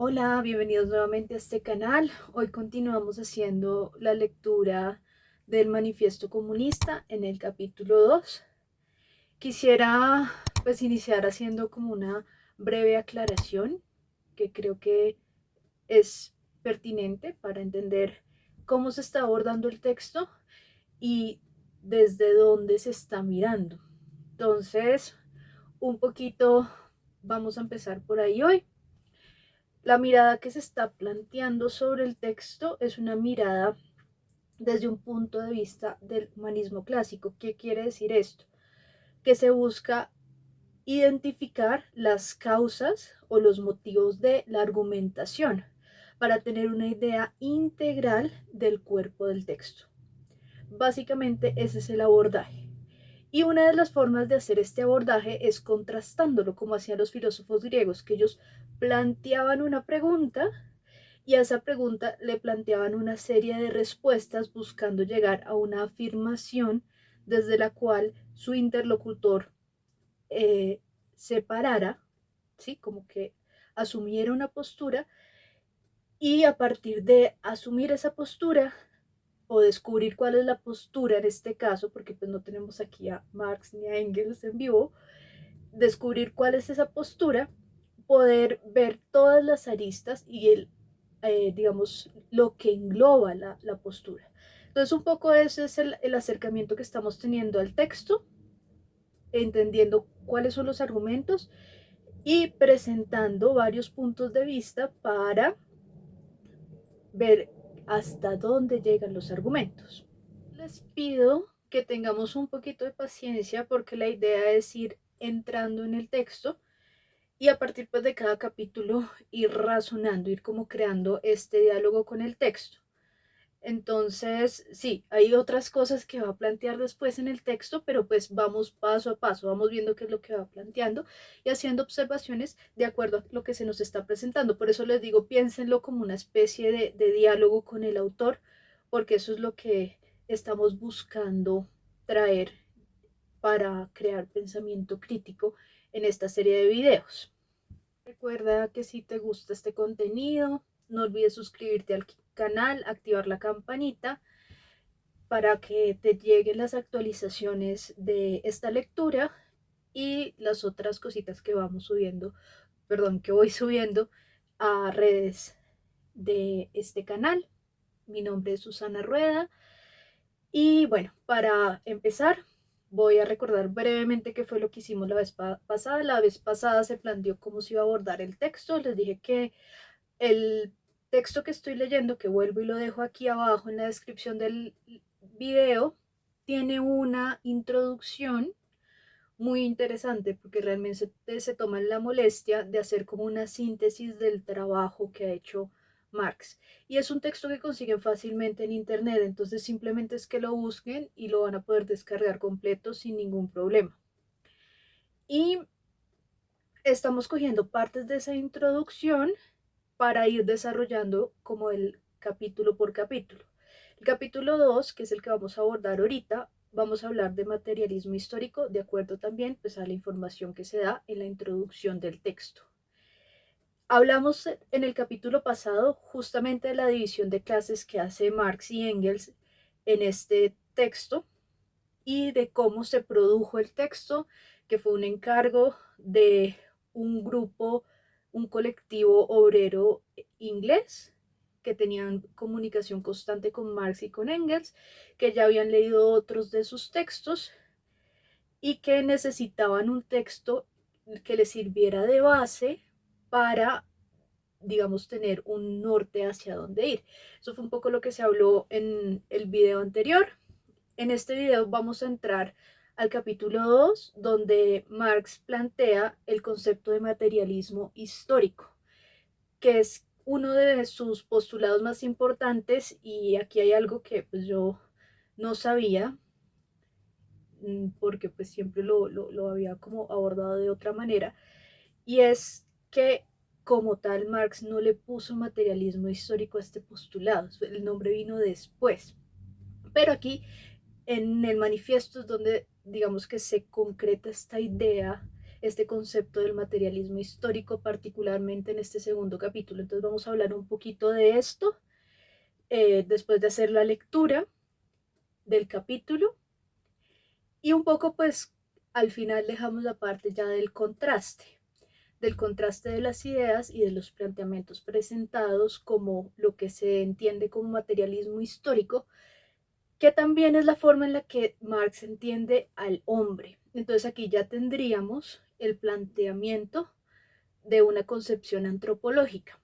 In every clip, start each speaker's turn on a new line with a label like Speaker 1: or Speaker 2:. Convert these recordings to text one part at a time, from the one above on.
Speaker 1: Hola, bienvenidos nuevamente a este canal. Hoy continuamos haciendo la lectura del Manifiesto Comunista en el capítulo 2. Quisiera iniciar haciendo como una breve aclaración que creo que es pertinente para entender cómo se está abordando el texto y desde dónde se está mirando. Entonces, un poquito vamos a empezar por ahí hoy. La mirada que se está planteando sobre el texto es una mirada desde un punto de vista del humanismo clásico. ¿Qué quiere decir esto? Que se busca identificar las causas o los motivos de la argumentación para tener una idea integral del cuerpo del texto. Básicamente ese es el abordaje. Y una de las formas de hacer este abordaje es contrastándolo, como hacían los filósofos griegos, que ellos planteaban una pregunta y a esa pregunta le planteaban una serie de respuestas buscando llegar a una afirmación desde la cual su interlocutor eh, se parara, ¿sí? Como que asumiera una postura y a partir de asumir esa postura o descubrir cuál es la postura en este caso, porque pues no tenemos aquí a Marx ni a Engels en vivo, descubrir cuál es esa postura, poder ver todas las aristas y digamos, lo que engloba la postura. Entonces, un poco ese es el acercamiento que estamos teniendo al texto, entendiendo cuáles son los argumentos y presentando varios puntos de vista para ver hasta dónde llegan los argumentos. Les pido que tengamos un poquito de paciencia porque la idea es ir entrando en el texto y a partir pues, de cada capítulo ir razonando, ir como creando este diálogo con el texto. Entonces, sí, hay otras cosas que va a plantear después en el texto, pero pues vamos paso a paso, vamos viendo qué es lo que va planteando y haciendo observaciones de acuerdo a lo que se nos está presentando. Por eso les digo, piénsenlo como una especie de diálogo con el autor, porque eso es lo que estamos buscando traer para crear pensamiento crítico en esta serie de videos. Recuerda que si te gusta este contenido, no olvides suscribirte al canal, activar la campanita para que te lleguen las actualizaciones de esta lectura y las otras cositas que vamos subiendo, perdón, que voy subiendo a redes de este canal. Mi nombre es Susana Rueda y bueno, para empezar voy a recordar brevemente qué fue lo que hicimos la vez pasada. La vez pasada se planteó cómo se iba a abordar el texto. Les dije que el texto que estoy leyendo, que vuelvo y lo dejo aquí abajo en la descripción del video, tiene una introducción muy interesante porque realmente se toman la molestia de hacer como una síntesis del trabajo que ha hecho Marx. Y es un texto que consiguen fácilmente en internet, entonces simplemente es que lo busquen y lo van a poder descargar completo sin ningún problema. Y estamos cogiendo partes de esa introducción para ir desarrollando como el capítulo por capítulo. El capítulo 2, que es el que vamos a abordar ahorita, vamos a hablar de materialismo histórico, de acuerdo también pues, a la información que se da en la introducción del texto. Hablamos en el capítulo pasado justamente de la división de clases que hace Marx y Engels en este texto y de cómo se produjo el texto, que fue un encargo de un grupo, un colectivo obrero inglés que tenían comunicación constante con Marx y con Engels, que ya habían leído otros de sus textos y que necesitaban un texto que les sirviera de base para, digamos, tener un norte hacia dónde ir. Eso fue un poco lo que se habló en el video anterior. En este video vamos a entrar al capítulo 2, donde Marx plantea el concepto de materialismo histórico, que es uno de sus postulados más importantes y aquí hay algo que pues, yo no sabía porque pues siempre lo había como abordado de otra manera y es que como tal Marx no le puso materialismo histórico a este postulado, el nombre vino después, pero aquí en el manifiesto es donde digamos que se concreta esta idea este concepto del materialismo histórico, particularmente en este segundo capítulo. Entonces vamos a hablar un poquito de esto después de hacer la lectura del capítulo y un poco pues al final dejamos la parte ya del contraste de las ideas y de los planteamientos presentados como lo que se entiende como materialismo histórico, que también es la forma en la que Marx entiende al hombre. Entonces aquí ya tendríamos el planteamiento de una concepción antropológica.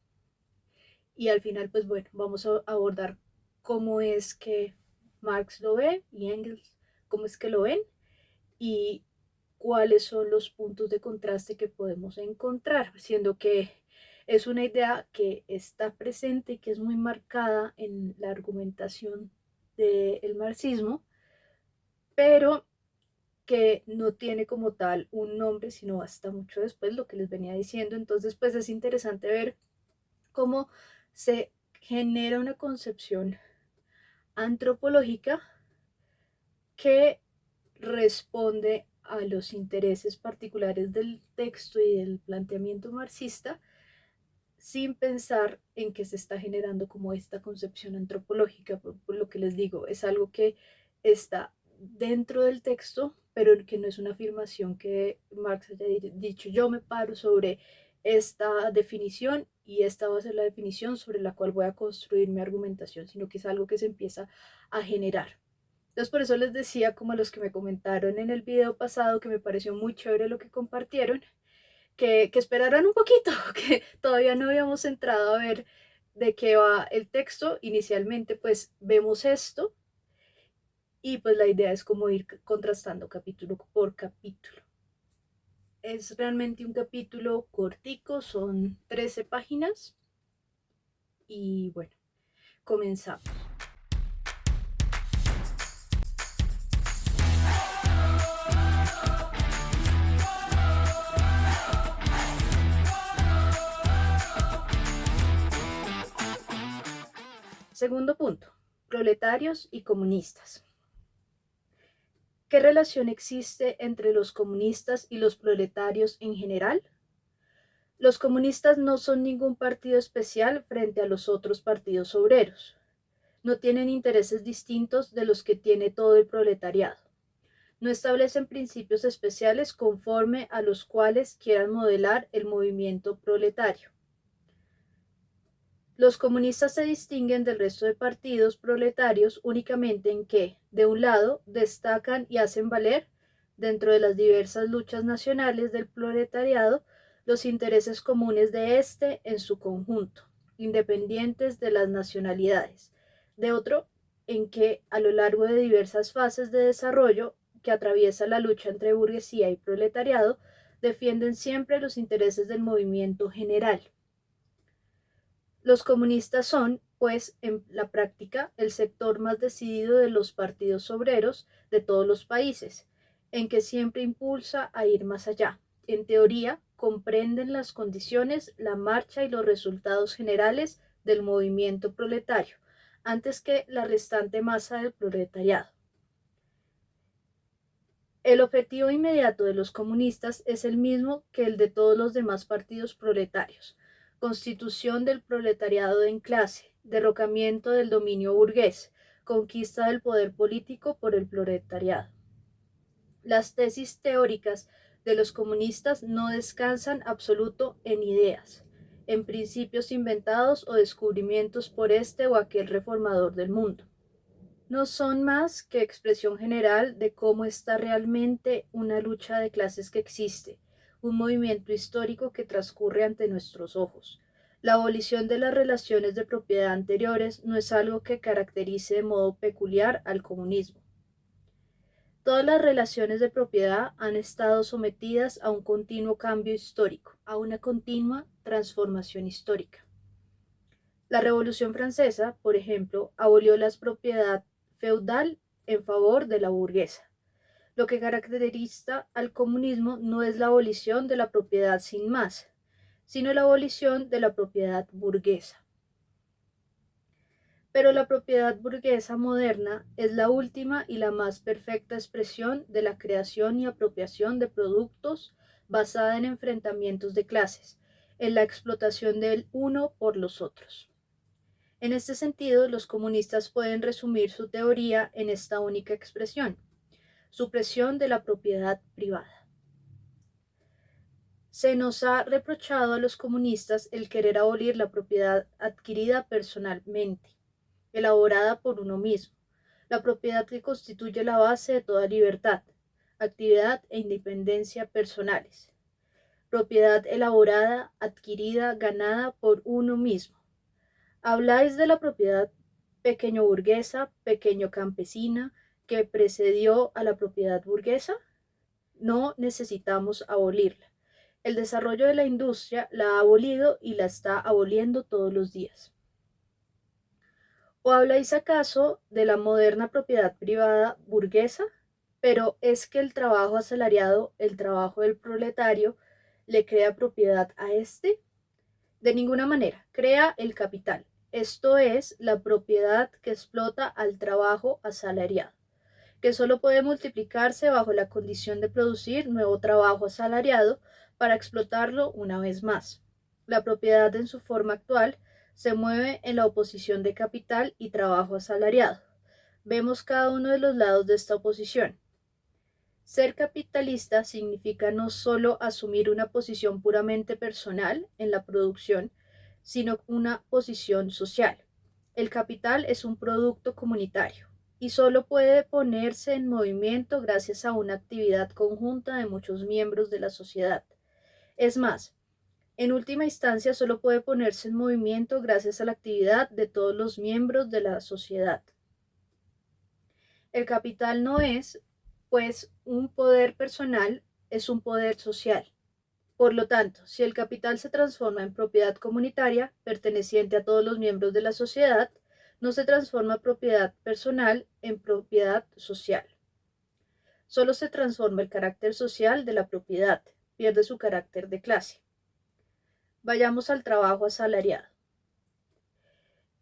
Speaker 1: Y al final, pues bueno, vamos a abordar cómo es que Marx lo ve y Engels cómo es que lo ven y cuáles son los puntos de contraste que podemos encontrar, siendo que es una idea que está presente y que es muy marcada en la argumentación del marxismo, pero que no tiene como tal un nombre, sino hasta mucho después, lo que les venía diciendo. Entonces, pues es interesante ver cómo se genera una concepción antropológica que responde a los intereses particulares del texto y del planteamiento marxista sin pensar en que se está generando como esta concepción antropológica, por lo que les digo, es algo que está dentro del texto, pero que no es una afirmación que Marx haya dicho, yo me paro sobre esta definición y esta va a ser la definición sobre la cual voy a construir mi argumentación, sino que es algo que se empieza a generar. Entonces por eso les decía, como a los que me comentaron en el video pasado, que me pareció muy chévere lo que compartieron, que esperaran un poquito, que todavía no habíamos entrado a ver de qué va el texto. Inicialmente pues vemos esto y pues la idea es como ir contrastando capítulo por capítulo. Es realmente un capítulo cortico, son 13 páginas y bueno, comenzamos. Segundo punto, proletarios y comunistas. ¿Qué relación existe entre los comunistas y los proletarios en general? Los comunistas no son ningún partido especial frente a los otros partidos obreros. No tienen intereses distintos de los que tiene todo el proletariado. No establecen principios especiales conforme a los cuales quieran modelar el movimiento proletario. Los comunistas se distinguen del resto de partidos proletarios únicamente en que, de un lado, destacan y hacen valer, dentro de las diversas luchas nacionales del proletariado, los intereses comunes de éste en su conjunto, independientes de las nacionalidades. De otro, en que, a lo largo de diversas fases de desarrollo que atraviesa la lucha entre burguesía y proletariado, defienden siempre los intereses del movimiento general. Los comunistas son, pues, en la práctica, el sector más decidido de los partidos obreros de todos los países, en que siempre impulsa a ir más allá. En teoría, comprenden las condiciones, la marcha y los resultados generales del movimiento proletario, antes que la restante masa del proletariado. El objetivo inmediato de los comunistas es el mismo que el de todos los demás partidos proletarios: constitución del proletariado en clase, derrocamiento del dominio burgués, conquista del poder político por el proletariado. Las tesis teóricas de los comunistas no descansan absoluto en ideas, en principios inventados o descubrimientos por este o aquel reformador del mundo. No son más que expresión general de cómo está realmente una lucha de clases que existe, un movimiento histórico que transcurre ante nuestros ojos. La abolición de las relaciones de propiedad anteriores no es algo que caracterice de modo peculiar al comunismo. Todas las relaciones de propiedad han estado sometidas a un continuo cambio histórico, a una continua transformación histórica. La Revolución Francesa, por ejemplo, abolió la propiedad feudal en favor de la burguesa. Lo que caracteriza al comunismo no es la abolición de la propiedad sin más, sino la abolición de la propiedad burguesa. Pero la propiedad burguesa moderna es la última y la más perfecta expresión de la creación y apropiación de productos basada en enfrentamientos de clases, en la explotación del uno por los otros. En este sentido, los comunistas pueden resumir su teoría en esta única expresión: supresión de la propiedad privada. Se nos ha reprochado a los comunistas el querer abolir la propiedad adquirida personalmente, elaborada por uno mismo, la propiedad que constituye la base de toda libertad, actividad e independencia personales. Propiedad elaborada, adquirida, ganada por uno mismo. Habláis de la propiedad pequeño burguesa, pequeño campesina, que precedió a la propiedad burguesa. No necesitamos abolirla. El desarrollo de la industria la ha abolido y la está aboliendo todos los días. ¿O habláis acaso de la moderna propiedad privada burguesa? Pero es que el trabajo asalariado, el trabajo del proletario, ¿le crea propiedad a éste? De ninguna manera, crea el capital. Esto es la propiedad que explota al trabajo asalariado, que solo puede multiplicarse bajo la condición de producir nuevo trabajo asalariado para explotarlo una vez más. La propiedad en su forma actual se mueve en la oposición de capital y trabajo asalariado. Vemos cada uno de los lados de esta oposición. Ser capitalista significa no solo asumir una posición puramente personal en la producción, sino una posición social. El capital es un producto comunitario y solo puede ponerse en movimiento gracias a una actividad conjunta de muchos miembros de la sociedad. Es más, en última instancia solo puede ponerse en movimiento gracias a la actividad de todos los miembros de la sociedad. El capital no es, pues, un poder personal, es un poder social. Por lo tanto, si el capital se transforma en propiedad comunitaria, perteneciente a todos los miembros de la sociedad, no se transforma propiedad personal en propiedad social. Solo se transforma el carácter social de la propiedad, pierde su carácter de clase. Vayamos al trabajo asalariado.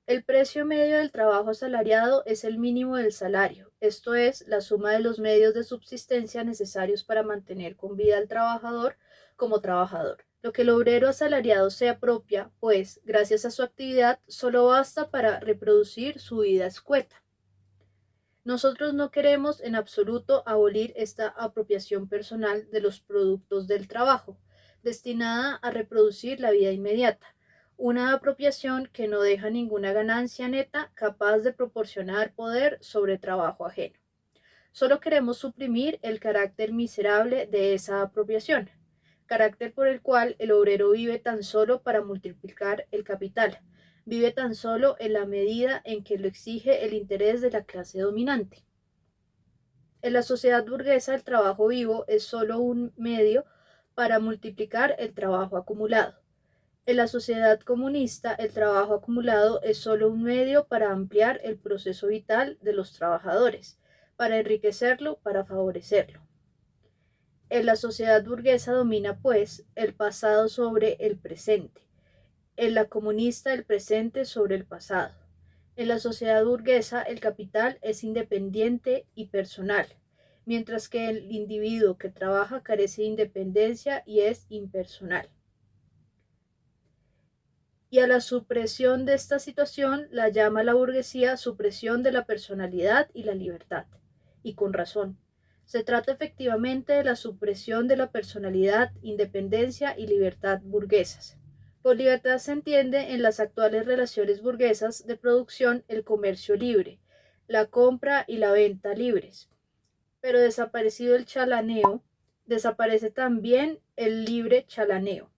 Speaker 1: El precio medio del trabajo asalariado es el mínimo del salario, esto es, la suma de los medios de subsistencia necesarios para mantener con vida al trabajador como trabajador. Lo que el obrero asalariado se apropia, pues, gracias a su actividad, solo basta para reproducir su vida escueta. Nosotros no queremos en absoluto abolir esta apropiación personal de los productos del trabajo, destinada a reproducir la vida inmediata, una apropiación que no deja ninguna ganancia neta capaz de proporcionar poder sobre trabajo ajeno. Solo queremos suprimir el carácter miserable de esa apropiación, carácter por el cual el obrero vive tan solo para multiplicar el capital, vive tan solo en la medida en que lo exige el interés de la clase dominante. En la sociedad burguesa el trabajo vivo es solo un medio para multiplicar el trabajo acumulado. En la sociedad comunista el trabajo acumulado es solo un medio para ampliar el proceso vital de los trabajadores, para enriquecerlo, para favorecerlo. En la sociedad burguesa domina, pues, el pasado sobre el presente. En la comunista, el presente sobre el pasado. En la sociedad burguesa, el capital es independiente y personal, mientras que el individuo que trabaja carece de independencia y es impersonal. Y a la supresión de esta situación la llama la burguesía supresión de la personalidad y la libertad. Y con razón. Se trata efectivamente de la supresión de la personalidad, independencia y libertad burguesas. Por libertad se entiende en las actuales relaciones burguesas de producción el comercio libre, la compra y la venta libres. Pero desaparecido el chalaneo, desaparece también el libre chalaneo.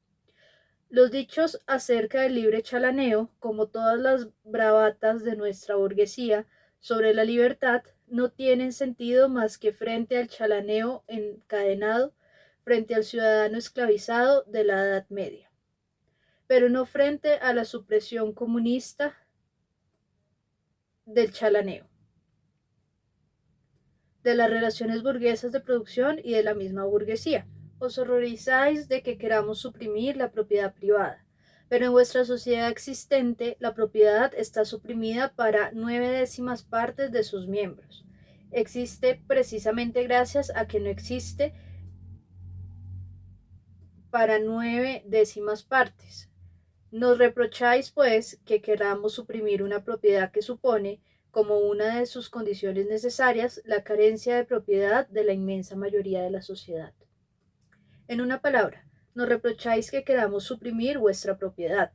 Speaker 1: Los dichos acerca del libre chalaneo, como todas las bravatas de nuestra burguesía sobre la libertad, no tienen sentido más que frente al chalaneo encadenado, frente al ciudadano esclavizado de la Edad Media, pero no frente a la supresión comunista del chalaneo, de las relaciones burguesas de producción y de la misma burguesía. Os horrorizáis de que queramos suprimir la propiedad privada, pero en vuestra sociedad existente la propiedad está suprimida para 9/10 partes de sus miembros. Existe precisamente gracias a que no existe para 9/10 partes. Nos reprocháis, pues, que queramos suprimir una propiedad que supone, como una de sus condiciones necesarias, la carencia de propiedad de la inmensa mayoría de la sociedad. En una palabra, nos reprocháis que queramos suprimir vuestra propiedad.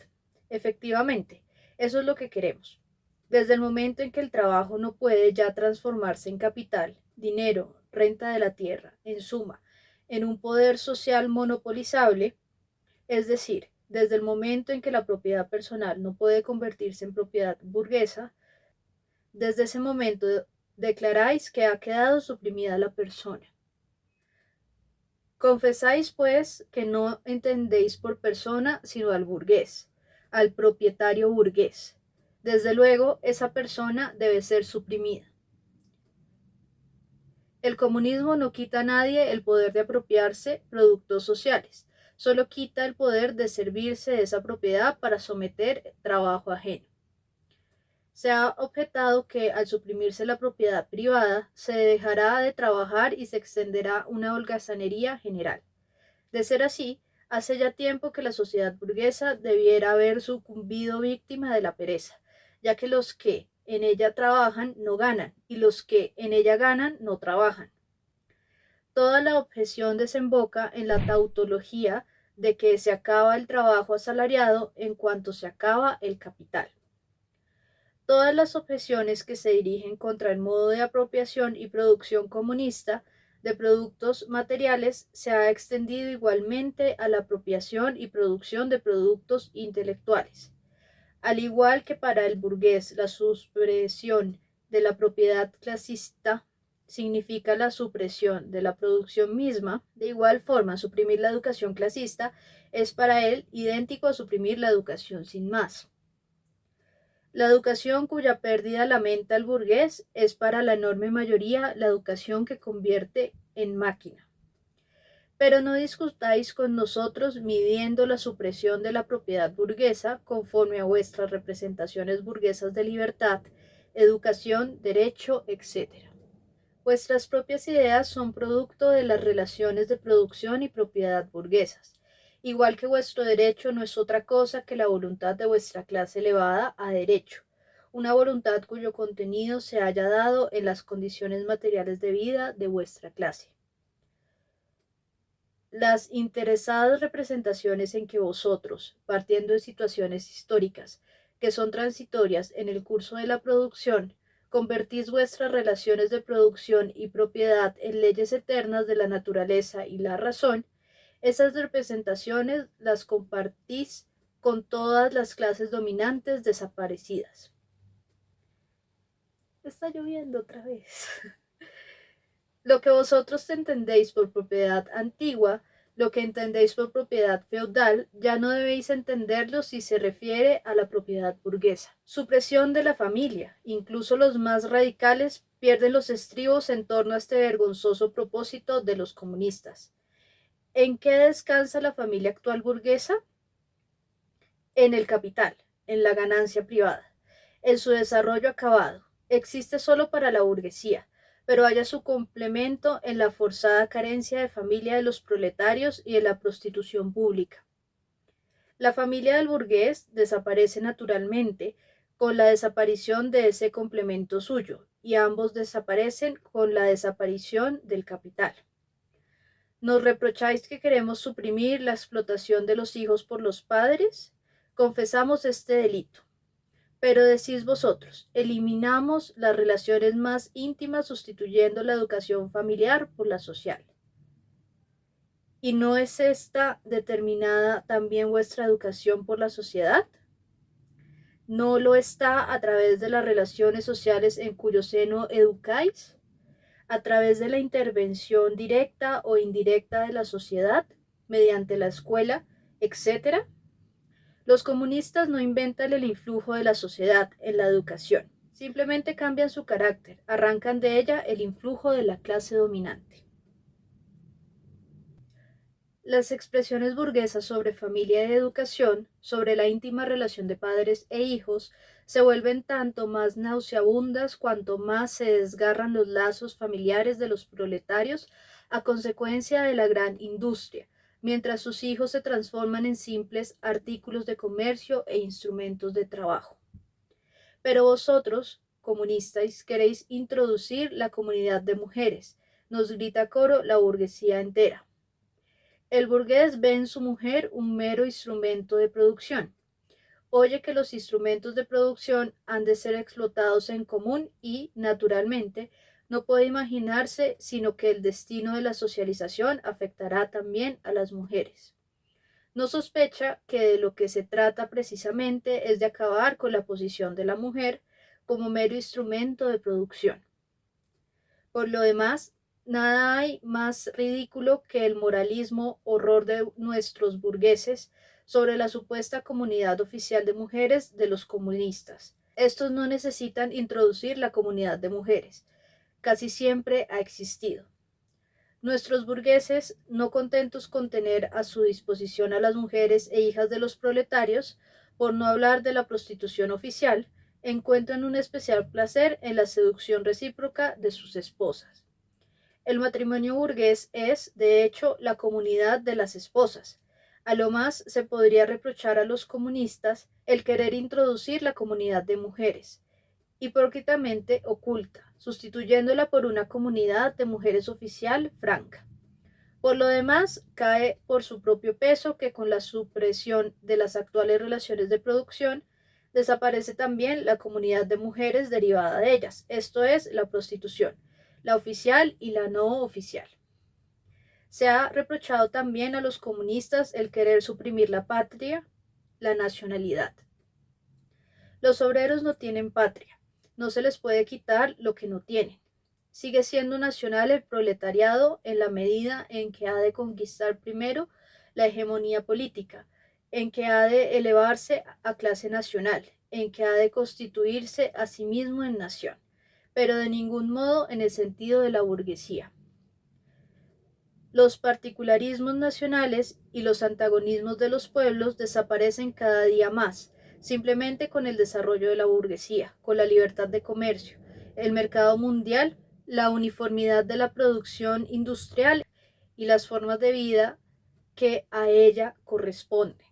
Speaker 1: Efectivamente, eso es lo que queremos. Desde el momento en que el trabajo no puede ya transformarse en capital, dinero, renta de la tierra, en suma, en un poder social monopolizable, es decir, desde el momento en que la propiedad personal no puede convertirse en propiedad burguesa, desde ese momento declaráis que ha quedado suprimida la persona. Confesáis, pues, que no entendéis por persona sino al burgués, al propietario burgués. Desde luego, esa persona debe ser suprimida. El comunismo no quita a nadie el poder de apropiarse productos sociales, solo quita el poder de servirse de esa propiedad para someter trabajo ajeno. Se ha objetado que al suprimirse la propiedad privada, se dejará de trabajar y se extenderá una holgazanería general. De ser así, hace ya tiempo que la sociedad burguesa debiera haber sucumbido víctima de la pereza, ya que los que en ella trabajan no ganan y los que en ella ganan no trabajan. Toda la objeción desemboca en la tautología de que se acaba el trabajo asalariado en cuanto se acaba el capital. Todas las objeciones que se dirigen contra el modo de apropiación y producción comunista de productos materiales se ha extendido igualmente a la apropiación y producción de productos intelectuales. Al igual que para el burgués la supresión de la propiedad clasista significa la supresión de la producción misma, de igual forma suprimir la educación clasista es para él idéntico a suprimir la educación sin más. La educación cuya pérdida lamenta el burgués es para la enorme mayoría la educación que convierte en máquina. Pero no discutáis con nosotros midiendo la supresión de la propiedad burguesa conforme a vuestras representaciones burguesas de libertad, educación, derecho, etc. Vuestras propias ideas son producto de las relaciones de producción y propiedad burguesas, igual que vuestro derecho no es otra cosa que la voluntad de vuestra clase elevada a derecho, una voluntad cuyo contenido se haya dado en las condiciones materiales de vida de vuestra clase. Las interesadas representaciones en que vosotros, partiendo de situaciones históricas que son transitorias en el curso de la producción, convertís vuestras relaciones de producción y propiedad en leyes eternas de la naturaleza y la razón, esas representaciones las compartís con todas las clases dominantes desaparecidas. Está lloviendo otra vez. Lo que vosotros entendéis por propiedad antigua, lo que entendéis por propiedad feudal, ya no debéis entenderlo si se refiere a la propiedad burguesa. Supresión de la familia. Incluso los más radicales pierden los estribos en torno a este vergonzoso propósito de los comunistas. ¿En qué descansa la familia actual burguesa? En el capital, en la ganancia privada, en su desarrollo acabado. Existe solo para la burguesía, pero halla su complemento en la forzada carencia de familia de los proletarios y de la prostitución pública. La familia del burgués desaparece naturalmente con la desaparición de ese complemento suyo, y ambos desaparecen con la desaparición del capital. ¿Nos reprocháis que queremos suprimir la explotación de los hijos por los padres? Confesamos este delito. Pero decís vosotros, eliminamos las relaciones más íntimas sustituyendo la educación familiar por la social. ¿Y no es esta determinada también vuestra educación por la sociedad? ¿No lo está a través de las relaciones sociales en cuyo seno educáis? ¿A través de la intervención directa o indirecta de la sociedad, mediante la escuela, etc.? Los comunistas no inventan el influjo de la sociedad en la educación, simplemente cambian su carácter, arrancan de ella el influjo de la clase dominante. Las expresiones burguesas sobre familia y educación, sobre la íntima relación de padres e hijos, se vuelven tanto más nauseabundas cuanto más se desgarran los lazos familiares de los proletarios a consecuencia de la gran industria, mientras sus hijos se transforman en simples artículos de comercio e instrumentos de trabajo. Pero vosotros, comunistas, queréis introducir la comunidad de mujeres, nos grita a coro la burguesía entera. El burgués ve en su mujer un mero instrumento de producción. Oye que los instrumentos de producción han de ser explotados en común y, naturalmente, no puede imaginarse sino que el destino de la socialización afectará también a las mujeres. No sospecha que de lo que se trata precisamente es de acabar con la posición de la mujer como mero instrumento de producción. Por lo demás, nada hay más ridículo que el moralismo horror de nuestros burgueses sobre la supuesta comunidad oficial de mujeres de los comunistas. Estos no necesitan introducir la comunidad de mujeres. Casi siempre ha existido. Nuestros burgueses, no contentos con tener a su disposición a las mujeres e hijas de los proletarios, por no hablar de la prostitución oficial, encuentran un especial placer en la seducción recíproca de sus esposas. El matrimonio burgués es, de hecho, la comunidad de las esposas. A lo más se podría reprochar a los comunistas el querer introducir la comunidad de mujeres, hipócritamente oculta, sustituyéndola por una comunidad de mujeres oficial franca. Por lo demás, cae por su propio peso que con la supresión de las actuales relaciones de producción, desaparece también la comunidad de mujeres derivada de ellas, esto es, la prostitución, la oficial y la no oficial. Se ha reprochado también a los comunistas el querer suprimir la patria, la nacionalidad. Los obreros no tienen patria, no se les puede quitar lo que no tienen. Sigue siendo nacional el proletariado en la medida en que ha de conquistar primero la hegemonía política, en que ha de elevarse a clase nacional, en que ha de constituirse a sí mismo en nación, pero de ningún modo en el sentido de la burguesía. Los particularismos nacionales y los antagonismos de los pueblos desaparecen cada día más, simplemente con el desarrollo de la burguesía, con la libertad de comercio, el mercado mundial, la uniformidad de la producción industrial y las formas de vida que a ella corresponden.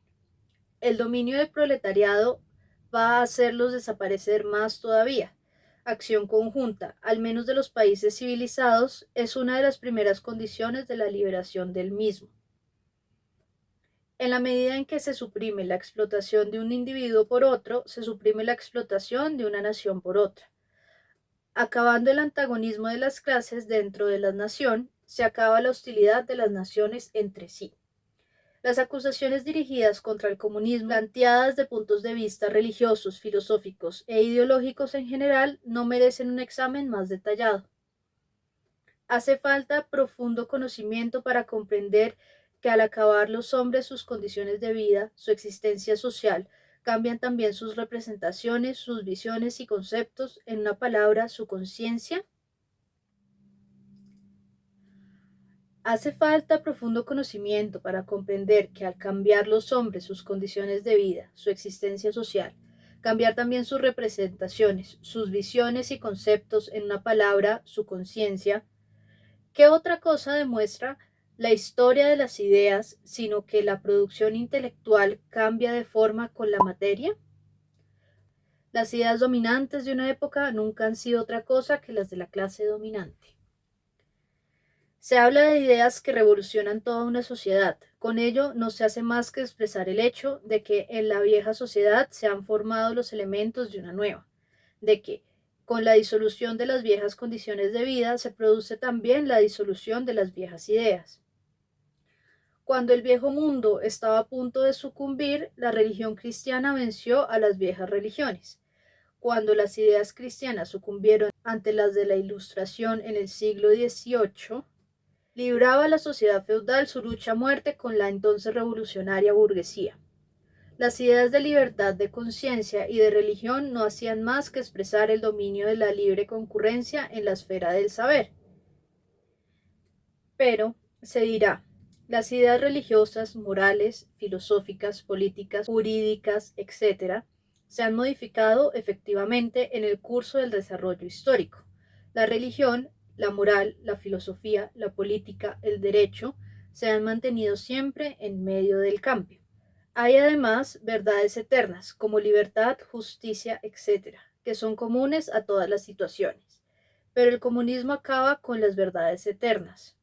Speaker 1: El dominio del proletariado va a hacerlos desaparecer más todavía. Acción conjunta, al menos de los países civilizados, es una de las primeras condiciones de la liberación del mismo. En la medida en que se suprime la explotación de un individuo por otro, se suprime la explotación de una nación por otra. Acabando el antagonismo de las clases dentro de la nación, se acaba la hostilidad de las naciones entre sí. Las acusaciones dirigidas contra el comunismo, planteadas de puntos de vista religiosos, filosóficos e ideológicos en general, no merecen un examen más detallado. Hace falta profundo conocimiento para comprender que al acabar los hombres sus condiciones de vida, su existencia social, cambian también sus representaciones, sus visiones y conceptos, en una palabra, su conciencia. Hace falta profundo conocimiento para comprender que al cambiar los hombres sus condiciones de vida, su existencia social, cambiar también sus representaciones, sus visiones y conceptos, en una palabra, su conciencia. ¿Qué otra cosa demuestra la historia de las ideas, sino que la producción intelectual cambia de forma con la materia? Las ideas dominantes de una época nunca han sido otra cosa que las de la clase dominante. Se habla de ideas que revolucionan toda una sociedad. Con ello no se hace más que expresar el hecho de que en la vieja sociedad se han formado los elementos de una nueva, de que con la disolución de las viejas condiciones de vida se produce también la disolución de las viejas ideas. Cuando el viejo mundo estaba a punto de sucumbir, la religión cristiana venció a las viejas religiones. Cuando las ideas cristianas sucumbieron ante las de la Ilustración en el siglo XVIII, libraba la sociedad feudal su lucha a muerte con la entonces revolucionaria burguesía. Las ideas de libertad de conciencia y de religión no hacían más que expresar el dominio de la libre concurrencia en la esfera del saber. Pero, se dirá, las ideas religiosas, morales, filosóficas, políticas, jurídicas, etc., se han modificado efectivamente en el curso del desarrollo histórico. La religión, la moral, la filosofía, la política, el derecho, se han mantenido siempre en medio del cambio. Hay además verdades eternas, como libertad, justicia, etc., que son comunes a todas las situaciones. Pero el comunismo acaba con las verdades eternas,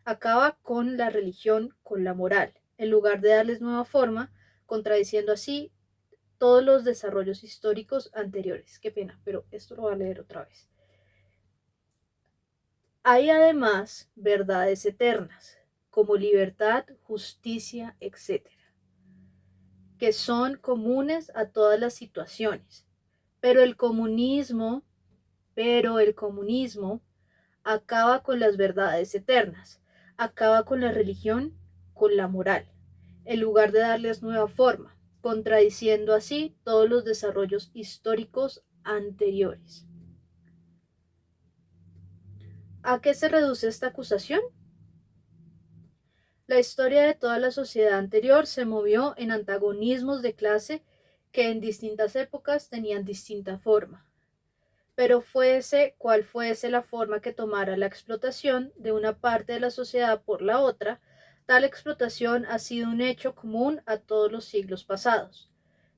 Speaker 1: acaba con la religión, con la moral, en lugar de darles nueva forma, contradiciendo así todos los desarrollos históricos anteriores. Qué pena, pero esto lo voy a leer otra vez. Hay además verdades eternas, como libertad, justicia, etc., que son comunes a todas las situaciones. Pero el comunismo, acaba con las verdades eternas, acaba con la religión, con la moral, en lugar de darles nueva forma, contradiciendo así todos los desarrollos históricos anteriores. ¿A qué se reduce esta acusación? La historia de toda la sociedad anterior se movió en antagonismos de clase que en distintas épocas tenían distinta forma. Pero fuese cual fuese la forma que tomara la explotación de una parte de la sociedad por la otra, tal explotación ha sido un hecho común a todos los siglos pasados.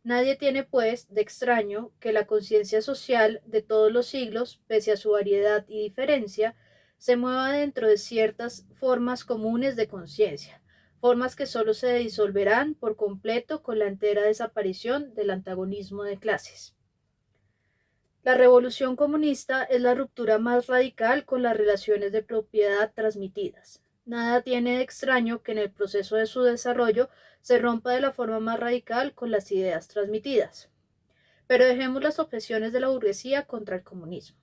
Speaker 1: Nadie tiene, pues, de extraño que la conciencia social de todos los siglos, pese a su variedad y diferencia, se mueva dentro de ciertas formas comunes de conciencia, formas que sólo se disolverán por completo con la entera desaparición del antagonismo de clases. La revolución comunista es la ruptura más radical con las relaciones de propiedad transmitidas. Nada tiene de extraño que en el proceso de su desarrollo se rompa de la forma más radical con las ideas transmitidas. Pero dejemos las objeciones de la burguesía contra el comunismo.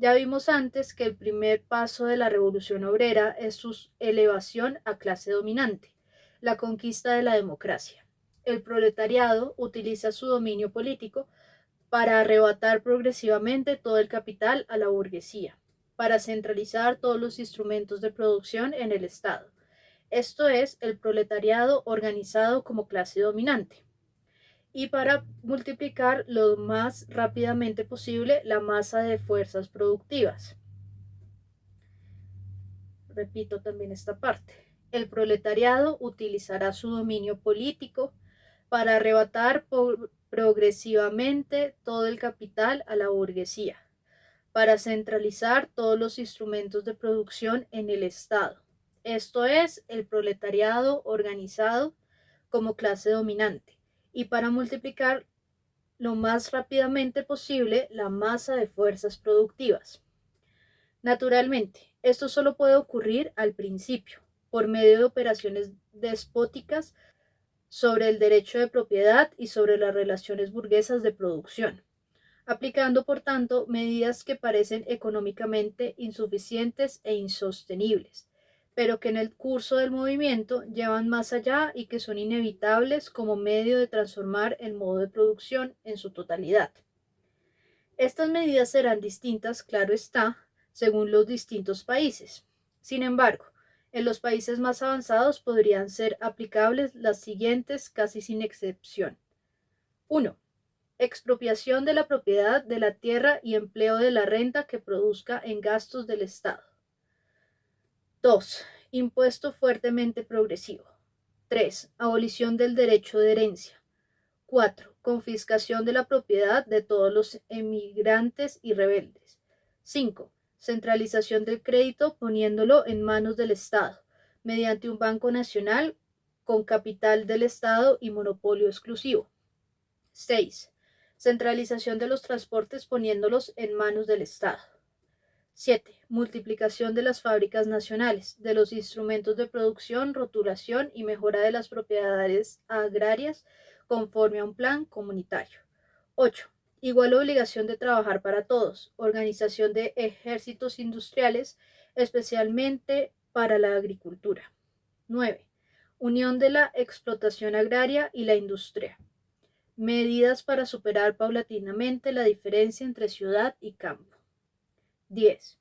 Speaker 1: Ya vimos antes que el primer paso de la revolución obrera es su elevación a clase dominante, la conquista de la democracia. El proletariado utiliza su dominio político para arrebatar progresivamente todo el capital a la burguesía, para centralizar todos los instrumentos de producción en el Estado. Esto es el proletariado organizado como clase dominante. Y para multiplicar lo más rápidamente posible la masa de fuerzas productivas. Repito también esta parte. El proletariado utilizará su dominio político para arrebatar progresivamente todo el capital a la burguesía, para centralizar todos los instrumentos de producción en el Estado. Esto es el proletariado organizado como clase dominante, y para multiplicar lo más rápidamente posible la masa de fuerzas productivas. Naturalmente, esto solo puede ocurrir al principio, por medio de operaciones despóticas sobre el derecho de propiedad y sobre las relaciones burguesas de producción, aplicando por tanto medidas que parecen económicamente insuficientes e insostenibles, pero que en el curso del movimiento llevan más allá y que son inevitables como medio de transformar el modo de producción en su totalidad. Estas medidas serán distintas, claro está, según los distintos países. Sin embargo, en los países más avanzados podrían ser aplicables las siguientes casi sin excepción. 1. Expropiación de la propiedad de la tierra y empleo de la renta que produzca en gastos del Estado. 2. Impuesto fuertemente progresivo. 3. Abolición del derecho de herencia. 4. Confiscación de la propiedad de todos los emigrantes y rebeldes. 5. Centralización del crédito poniéndolo en manos del Estado, mediante un banco nacional con capital del Estado y monopolio exclusivo. 6. Centralización de los transportes poniéndolos en manos del Estado. 7. Multiplicación de las fábricas nacionales, de los instrumentos de producción, rotulación y mejora de las propiedades agrarias conforme a un plan comunitario. 8. Igual obligación de trabajar para todos, organización de ejércitos industriales, especialmente para la agricultura. 9. Unión de la explotación agraria y la industria. Medidas para superar paulatinamente la diferencia entre ciudad y campo. 10.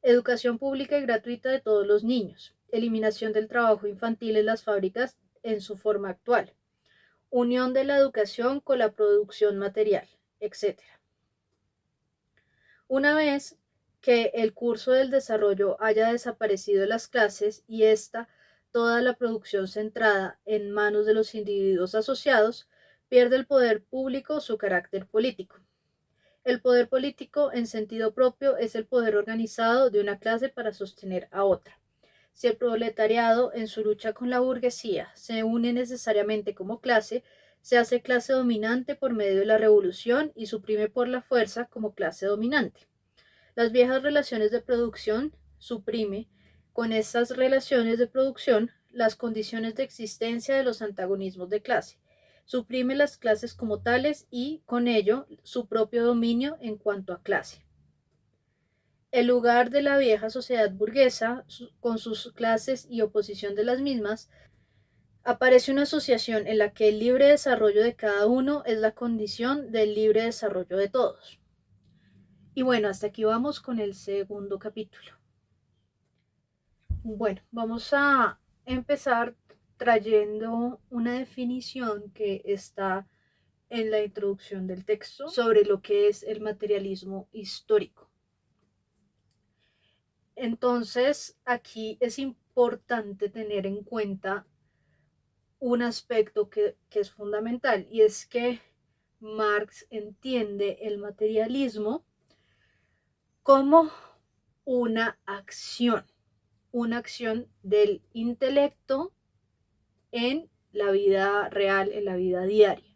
Speaker 1: Educación pública y gratuita de todos los niños. Eliminación del trabajo infantil en las fábricas en su forma actual. Unión de la educación con la producción material, etc. Una vez que el curso del desarrollo haya desaparecido las clases y ésta toda la producción centrada en manos de los individuos asociados, pierde el poder público su carácter político. El poder político, en sentido propio, es el poder organizado de una clase para sostener a otra. Si el proletariado, en su lucha con la burguesía, se une necesariamente como clase, se hace clase dominante por medio de la revolución y suprime por la fuerza como clase dominante. Las viejas relaciones de producción suprime con estas relaciones de producción las condiciones de existencia de los antagonismos de clase. Suprime las clases como tales y, con ello, su propio dominio en cuanto a clase. El lugar de la vieja sociedad burguesa, con sus clases y oposición de las mismas, aparece una asociación en la que el libre desarrollo de cada uno es la condición del libre desarrollo de todos. Y bueno, hasta aquí vamos con el segundo capítulo. Bueno, vamos a empezar trayendo una definición que está en la introducción del texto sobre lo que es el materialismo histórico. Entonces, aquí es importante tener en cuenta un aspecto que es fundamental, y es que Marx entiende el materialismo como una acción del intelecto en la vida real, en la vida diaria.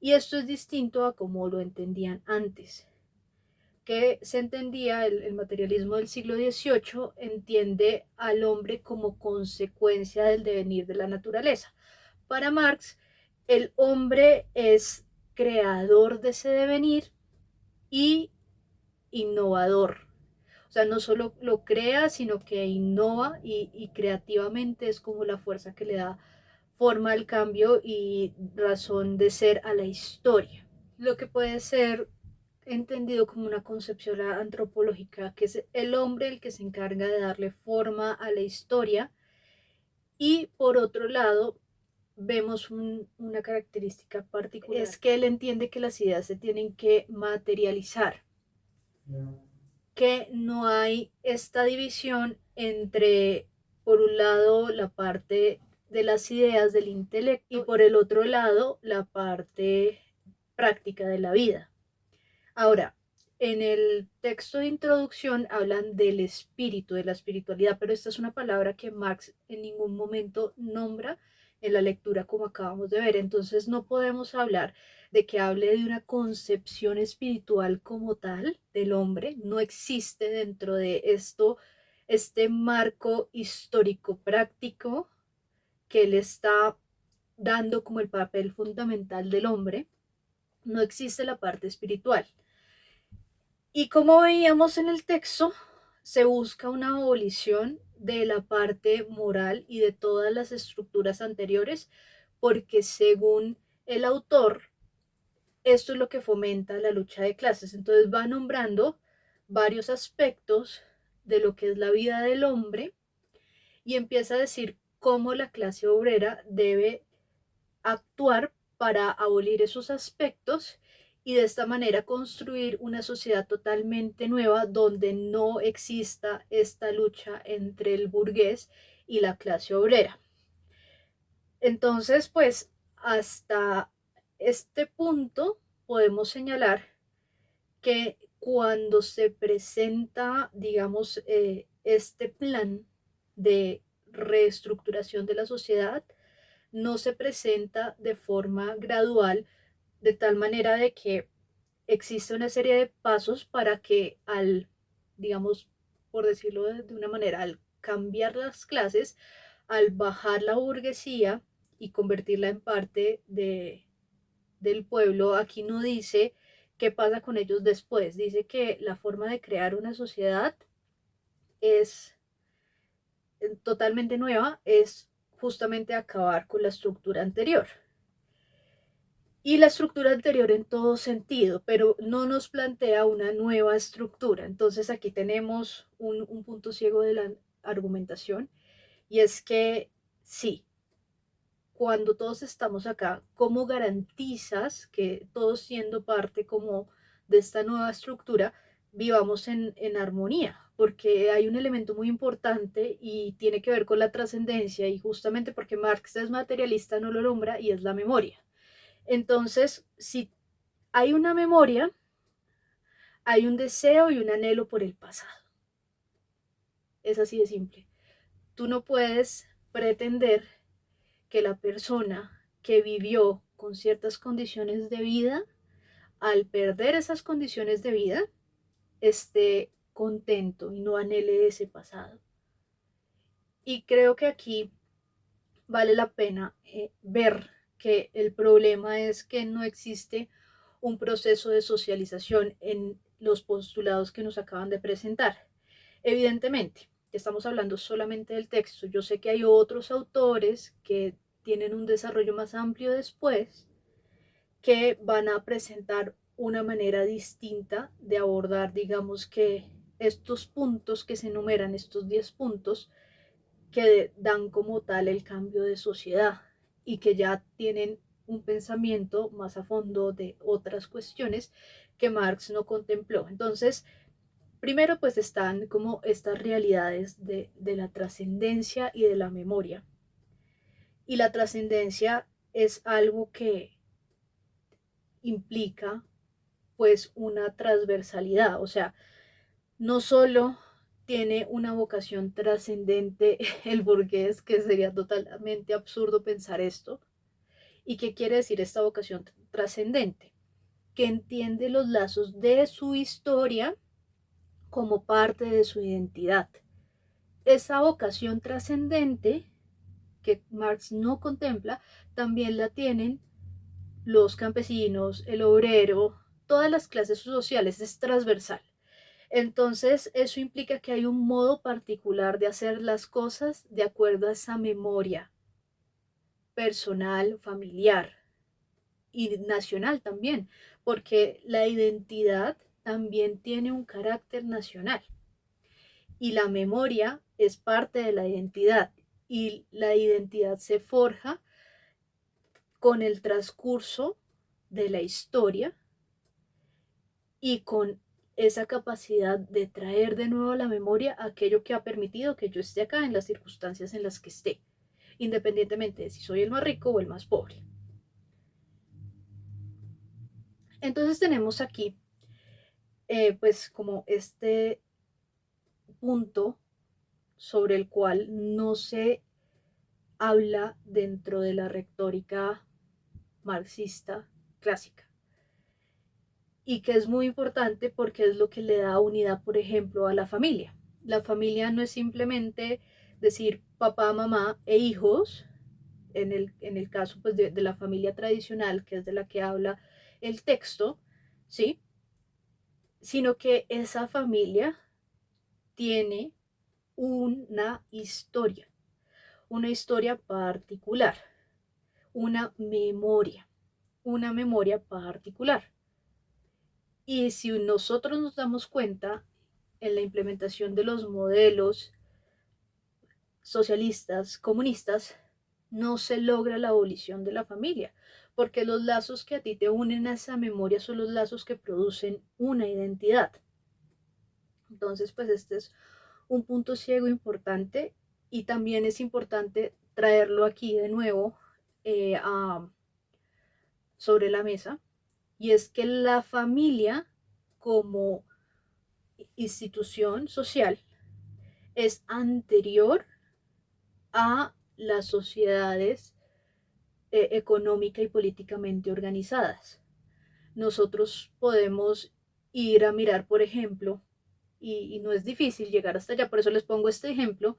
Speaker 1: Y esto es distinto a como lo entendían antes, que se entendía el materialismo del siglo XVIII, entiende al hombre como consecuencia del devenir de la naturaleza. Para Marx, el hombre es creador de ese devenir y innovador. O sea, no solo lo crea, sino que innova y creativamente es como la fuerza que le da forma al cambio y razón de ser a la historia. Lo que puede ser entendido como una concepción antropológica, que es el hombre el que se encarga de darle forma a la historia, y por otro lado vemos una característica particular, es que él entiende que las ideas se tienen que materializar, que no hay esta división entre, por un lado, la parte de las ideas del intelecto y por el otro lado, la parte práctica de la vida. Ahora, en el texto de introducción hablan del espíritu, de la espiritualidad, pero esta es una palabra que Marx en ningún momento nombra en la lectura como acabamos de ver. Entonces no podemos hablar de que hable de una concepción espiritual como tal del hombre. No existe dentro de esto este marco histórico práctico que él está dando como el papel fundamental del hombre. No existe la parte espiritual. Y como veíamos en el texto, se busca una abolición de la parte moral y de todas las estructuras anteriores, porque según el autor, esto es lo que fomenta la lucha de clases. Entonces va nombrando varios aspectos de lo que es la vida del hombre y empieza a decir cómo la clase obrera debe actuar para abolir esos aspectos y de esta manera construir una sociedad totalmente nueva donde no exista esta lucha entre el burgués y la clase obrera. Entonces, pues hasta este punto podemos señalar que cuando se presenta, digamos, este plan de reestructuración de la sociedad, no se presenta de forma gradual, de tal manera de que existe una serie de pasos para que digamos, por decirlo de una manera, al cambiar las clases, al bajar la burguesía y convertirla en parte del pueblo, aquí no dice qué pasa con ellos después, dice que la forma de crear una sociedad es totalmente nueva, es justamente acabar con la estructura anterior. Y la estructura anterior en todo sentido, pero no nos plantea una nueva estructura. Entonces aquí tenemos un punto ciego de la argumentación, y es que sí, cuando todos estamos acá, ¿cómo garantizas que todos siendo parte como de esta nueva estructura vivamos en armonía, porque hay un elemento muy importante y tiene que ver con la trascendencia, y justamente porque Marx es materialista no lo nombra, y es la memoria. Entonces, si hay una memoria, hay un deseo y un anhelo por el pasado. Es así de simple. Tú no puedes pretender que la persona que vivió con ciertas condiciones de vida, al perder esas condiciones de vida, esté contento y no anhele ese pasado. Y creo que aquí vale la pena ver que el problema es que no existe un proceso de socialización en los postulados que nos acaban de presentar. Evidentemente, estamos hablando solamente del texto. Yo sé que hay otros autores que tienen un desarrollo más amplio después, que van a presentar una manera distinta de abordar, digamos que estos puntos que se enumeran, estos 10 puntos, que dan como tal el cambio de sociedad y que ya tienen un pensamiento más a fondo de otras cuestiones que Marx no contempló. Entonces, primero pues están como estas realidades de la trascendencia y de la memoria. Y la trascendencia es algo que implica pues una transversalidad, o sea, no solo tiene una vocación trascendente el burgués, que sería totalmente absurdo pensar esto. ¿Y qué quiere decir esta vocación trascendente? Que entiende los lazos de su historia como parte de su identidad. Esa vocación trascendente que Marx no contempla, también la tienen los campesinos, el obrero, todas las clases sociales, es transversal. Entonces, eso implica que hay un modo particular de hacer las cosas de acuerdo a esa memoria personal, familiar y nacional también, porque la identidad también tiene un carácter nacional y la memoria es parte de la identidad, y la identidad se forja con el transcurso de la historia y con esa capacidad de traer de nuevo a la memoria aquello que ha permitido que yo esté acá en las circunstancias en las que esté, independientemente de si soy el más rico o el más pobre. Entonces tenemos aquí pues como este punto sobre el cual no se habla dentro de la retórica marxista clásica, y que es muy importante porque es lo que le da unidad, por ejemplo, a la familia. La familia no es simplemente decir papá, mamá e hijos, en el caso pues, de la familia tradicional, que es de la que habla el texto, ¿sí? Sino que esa familia tiene una historia particular, una memoria particular. Y si nosotros nos damos cuenta en la implementación de los modelos socialistas, comunistas, no se logra la abolición de la familia, porque los lazos que a ti te unen a esa memoria son los lazos que producen una identidad. Entonces, pues este es un punto ciego importante, y también es importante traerlo aquí de nuevo sobre la mesa, y es que la familia como institución social es anterior a las sociedades económica y políticamente organizadas. Nosotros podemos ir a mirar, por ejemplo, y no es difícil llegar hasta allá, por eso les pongo este ejemplo,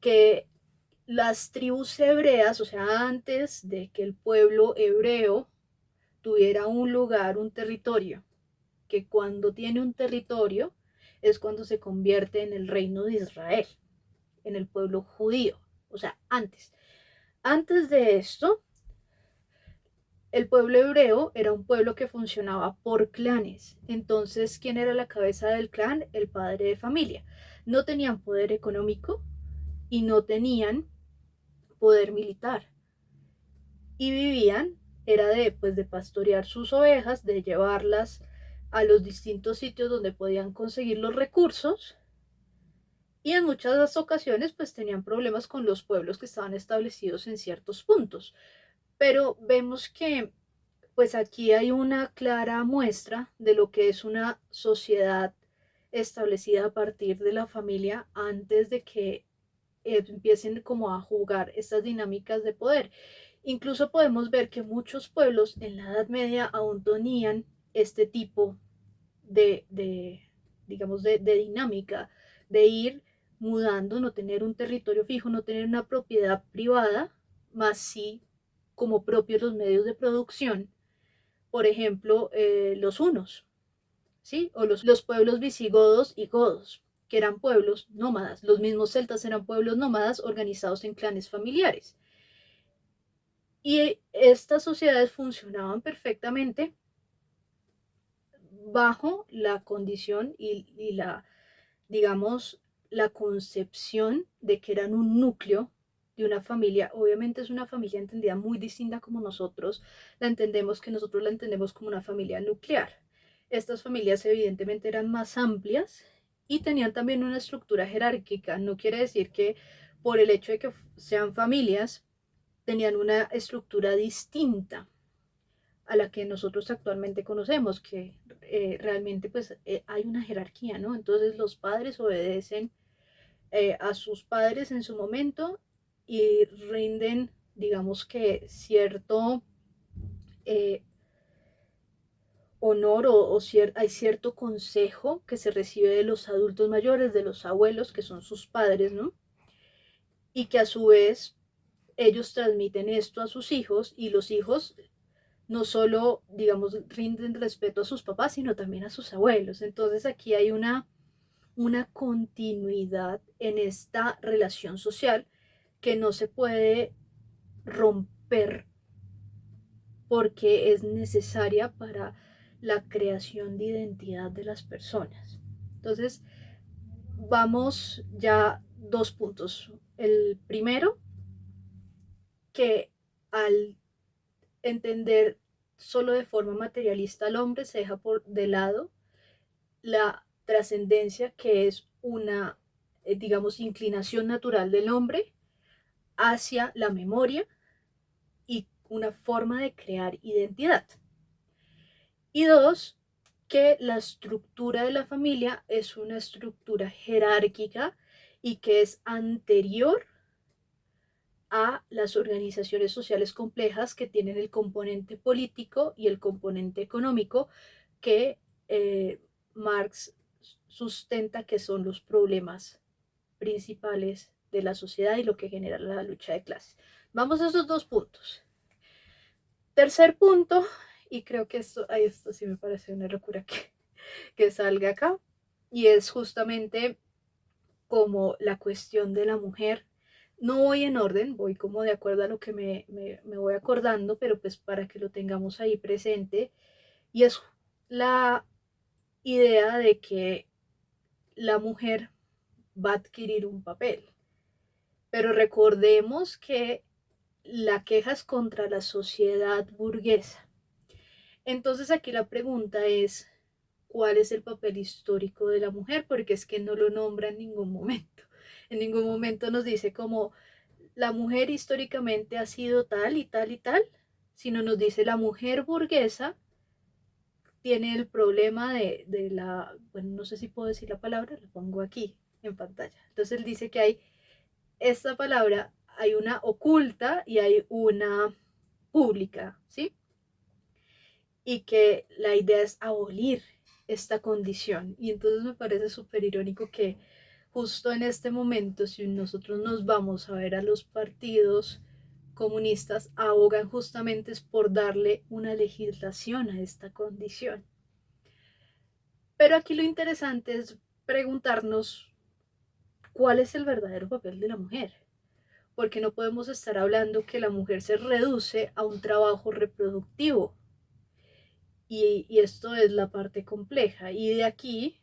Speaker 1: que las tribus hebreas, o sea, antes de que el pueblo hebreo tuviera un lugar, un territorio, que cuando tiene un territorio es cuando se convierte en el reino de Israel, en el pueblo judío, o sea, antes. Antes de esto, el pueblo hebreo era un pueblo que funcionaba por clanes. Entonces, ¿quién era la cabeza del clan? El padre de familia. No tenían poder económico y no tenían poder militar. Y vivían, era de, pues, de pastorear sus ovejas, de llevarlas a los distintos sitios donde podían conseguir los recursos, y en muchas ocasiones pues tenían problemas con los pueblos que estaban establecidos en ciertos puntos. Pero vemos que pues aquí hay una clara muestra de lo que es una sociedad establecida a partir de la familia antes de que empiecen como a jugar estas dinámicas de poder. Incluso podemos ver que muchos pueblos en la Edad Media aún tenían este tipo de digamos, de dinámica, de ir mudando, no tener un territorio fijo, no tener una propiedad privada, más sí como propios los medios de producción. Por ejemplo, los hunos, ¿sí? O los pueblos visigodos y godos, que eran pueblos nómadas. Los mismos celtas eran pueblos nómadas organizados en clanes familiares. Y estas sociedades funcionaban perfectamente bajo la condición y la, digamos, la concepción de que eran un núcleo de una familia. Obviamente es una familia entendida muy distinta como nosotros la entendemos, que nosotros la entendemos como una familia nuclear. Estas familias evidentemente eran más amplias y tenían también una estructura jerárquica. No quiere decir que por el hecho de que sean familias tenían una estructura distinta a la que nosotros actualmente conocemos, que realmente pues hay una jerarquía, ¿no? Entonces los padres obedecen a sus padres en su momento y rinden, digamos que cierto eh, honor hay cierto consejo que se recibe de los adultos mayores, de los abuelos, que son sus padres, ¿no? Y que a su vez ellos transmiten esto a sus hijos, y los hijos no solo, digamos, rinden respeto a sus papás, sino también a sus abuelos. Entonces aquí hay una continuidad en esta relación social que no se puede romper porque es necesaria para la creación de identidad de las personas. Entonces, vamos ya dos puntos. El primero, que al entender solo de forma materialista al hombre, se deja por de lado la trascendencia, que es una, digamos, inclinación natural del hombre hacia la memoria y una forma de crear identidad. Y dos, que la estructura de la familia es una estructura jerárquica y que es anterior a las organizaciones sociales complejas que tienen el componente político y el componente económico que Marx sustenta que son los problemas principales de la sociedad y lo que genera la lucha de clases. Vamos a esos dos puntos. Tercer punto, y creo que esto sí me parece una locura que salga acá, y es justamente como la cuestión de la mujer. No voy en orden, voy como de acuerdo a lo que me voy acordando, pero pues para que lo tengamos ahí presente, y es la idea de que la mujer va a adquirir un papel. Pero recordemos que la queja es contra la sociedad burguesa. Entonces aquí la pregunta es, ¿cuál es el papel histórico de la mujer? Porque es que no lo nombra en ningún momento. En ningún momento nos dice como la mujer históricamente ha sido tal y tal y tal, sino nos dice la mujer burguesa tiene el problema de la, bueno, no sé si puedo decir la palabra, la pongo aquí en pantalla. Entonces él dice que hay esta palabra, hay una oculta y hay una pública, ¿sí? Y que la idea es abolir esta condición. Y entonces me parece súper irónico que justo en este momento, si nosotros nos vamos a ver a los partidos comunistas, abogan justamente es por darle una legislación a esta condición. Pero aquí lo interesante es preguntarnos cuál es el verdadero papel de la mujer, porque no podemos estar hablando que la mujer se reduce a un trabajo reproductivo. Y esto es la parte compleja. Y de aquí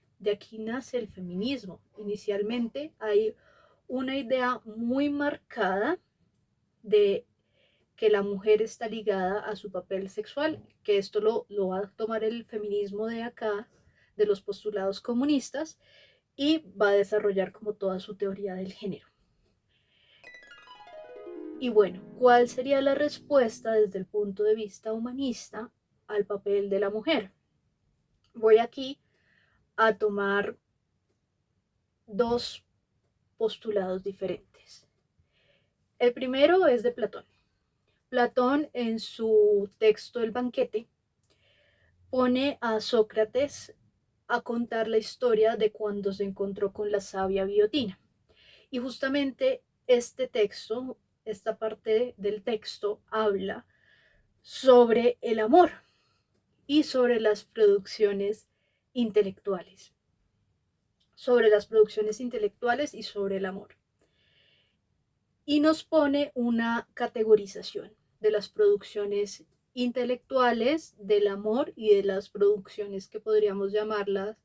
Speaker 1: nace el feminismo. Inicialmente hay una idea muy marcada de que la mujer está ligada a su papel sexual, que esto lo va a tomar el feminismo de acá, de los postulados comunistas, y va a desarrollar como toda su teoría del género. Y bueno, ¿cuál sería la respuesta desde el punto de vista humanista al papel de la mujer? Voy aquí a tomar dos postulados diferentes. El primero es de Platón. Platón, en su texto El banquete, pone a Sócrates a contar la historia de cuando se encontró con la sabia Biotina. Y justamente este texto, esta parte del texto, habla sobre el amor y sobre las producciones intelectuales. Sobre las producciones intelectuales y sobre el amor. Y nos pone una categorización de las producciones intelectuales, del amor y de las producciones que podríamos llamarlas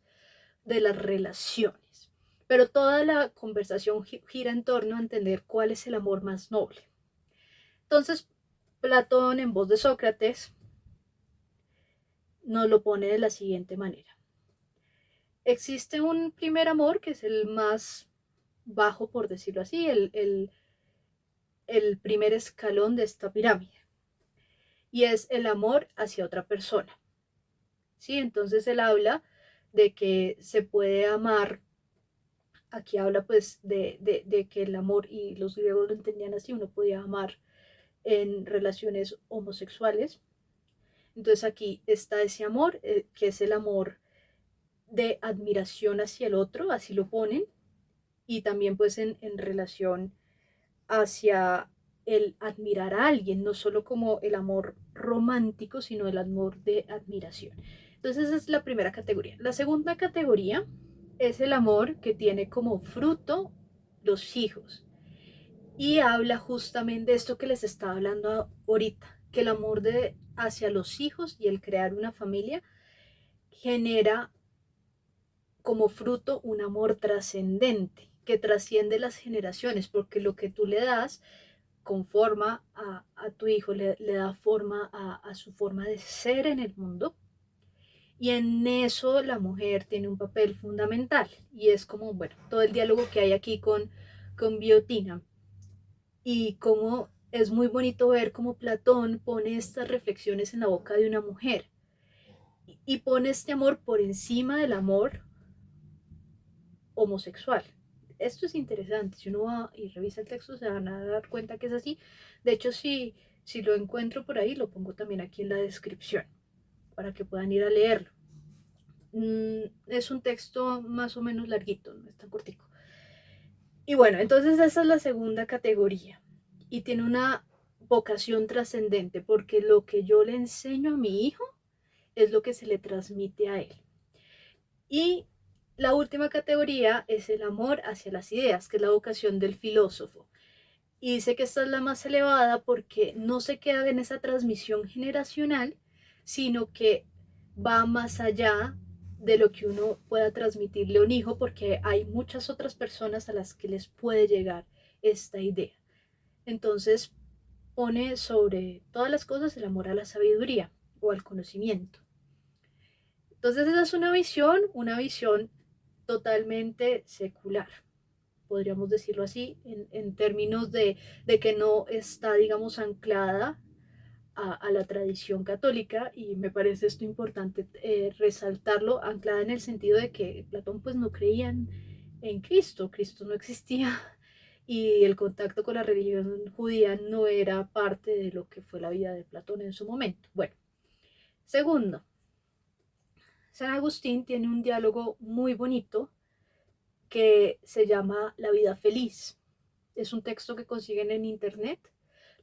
Speaker 1: de las relaciones. Pero toda la conversación gira en torno a entender cuál es el amor más noble. Entonces, Platón, en voz de Sócrates, nos lo pone de la siguiente manera. Existe un primer amor que es el más bajo, por decirlo así, el primer escalón de esta pirámide. Y es el amor hacia otra persona. ¿Sí? Entonces él habla de que se puede amar, aquí habla pues de que el amor, y los griegos lo entendían así, uno podía amar en relaciones homosexuales. Entonces aquí está ese amor, que es el amor de admiración hacia el otro, así lo ponen, y también pues en relación hacia el admirar a alguien, no solo como el amor romántico, sino el amor de admiración. Entonces esa es la primera categoría. La segunda categoría es el amor que tiene como fruto los hijos. Y habla justamente de esto que les estaba hablando ahorita, que el amor hacia los hijos y el crear una familia genera como fruto un amor trascendente, que trasciende las generaciones, porque lo que tú le das conforma a tu hijo, le da forma a su forma de ser en el mundo. Y en eso la mujer tiene un papel fundamental. Y es como, bueno, todo el diálogo que hay aquí con Biotina. Y como es muy bonito ver cómo Platón pone estas reflexiones en la boca de una mujer. Y pone este amor por encima del amor homosexual. Esto es interesante, si uno va y revisa el texto se van a dar cuenta que es así. De hecho, si lo encuentro por ahí, lo pongo también aquí en la descripción para que puedan ir a leerlo. Es un texto más o menos larguito, no es tan cortico. Y bueno, entonces esa es la segunda categoría y tiene una vocación trascendente porque lo que yo le enseño a mi hijo es lo que se le transmite a él. Y la última categoría es el amor hacia las ideas, que es la vocación del filósofo. Y dice que esta es la más elevada porque no se queda en esa transmisión generacional, sino que va más allá de lo que uno pueda transmitirle a un hijo, porque hay muchas otras personas a las que les puede llegar esta idea. Entonces pone sobre todas las cosas el amor a la sabiduría o al conocimiento. Entonces esa es una visión totalmente secular, podríamos decirlo así, en términos de que no está, digamos, anclada a la tradición católica, y me parece esto importante resaltarlo, anclada en el sentido de que Platón pues no creía en Cristo, Cristo no existía, y el contacto con la religión judía no era parte de lo que fue la vida de Platón en su momento. Bueno, segundo, San Agustín tiene un diálogo muy bonito que se llama La vida feliz. Es un texto que consiguen en internet.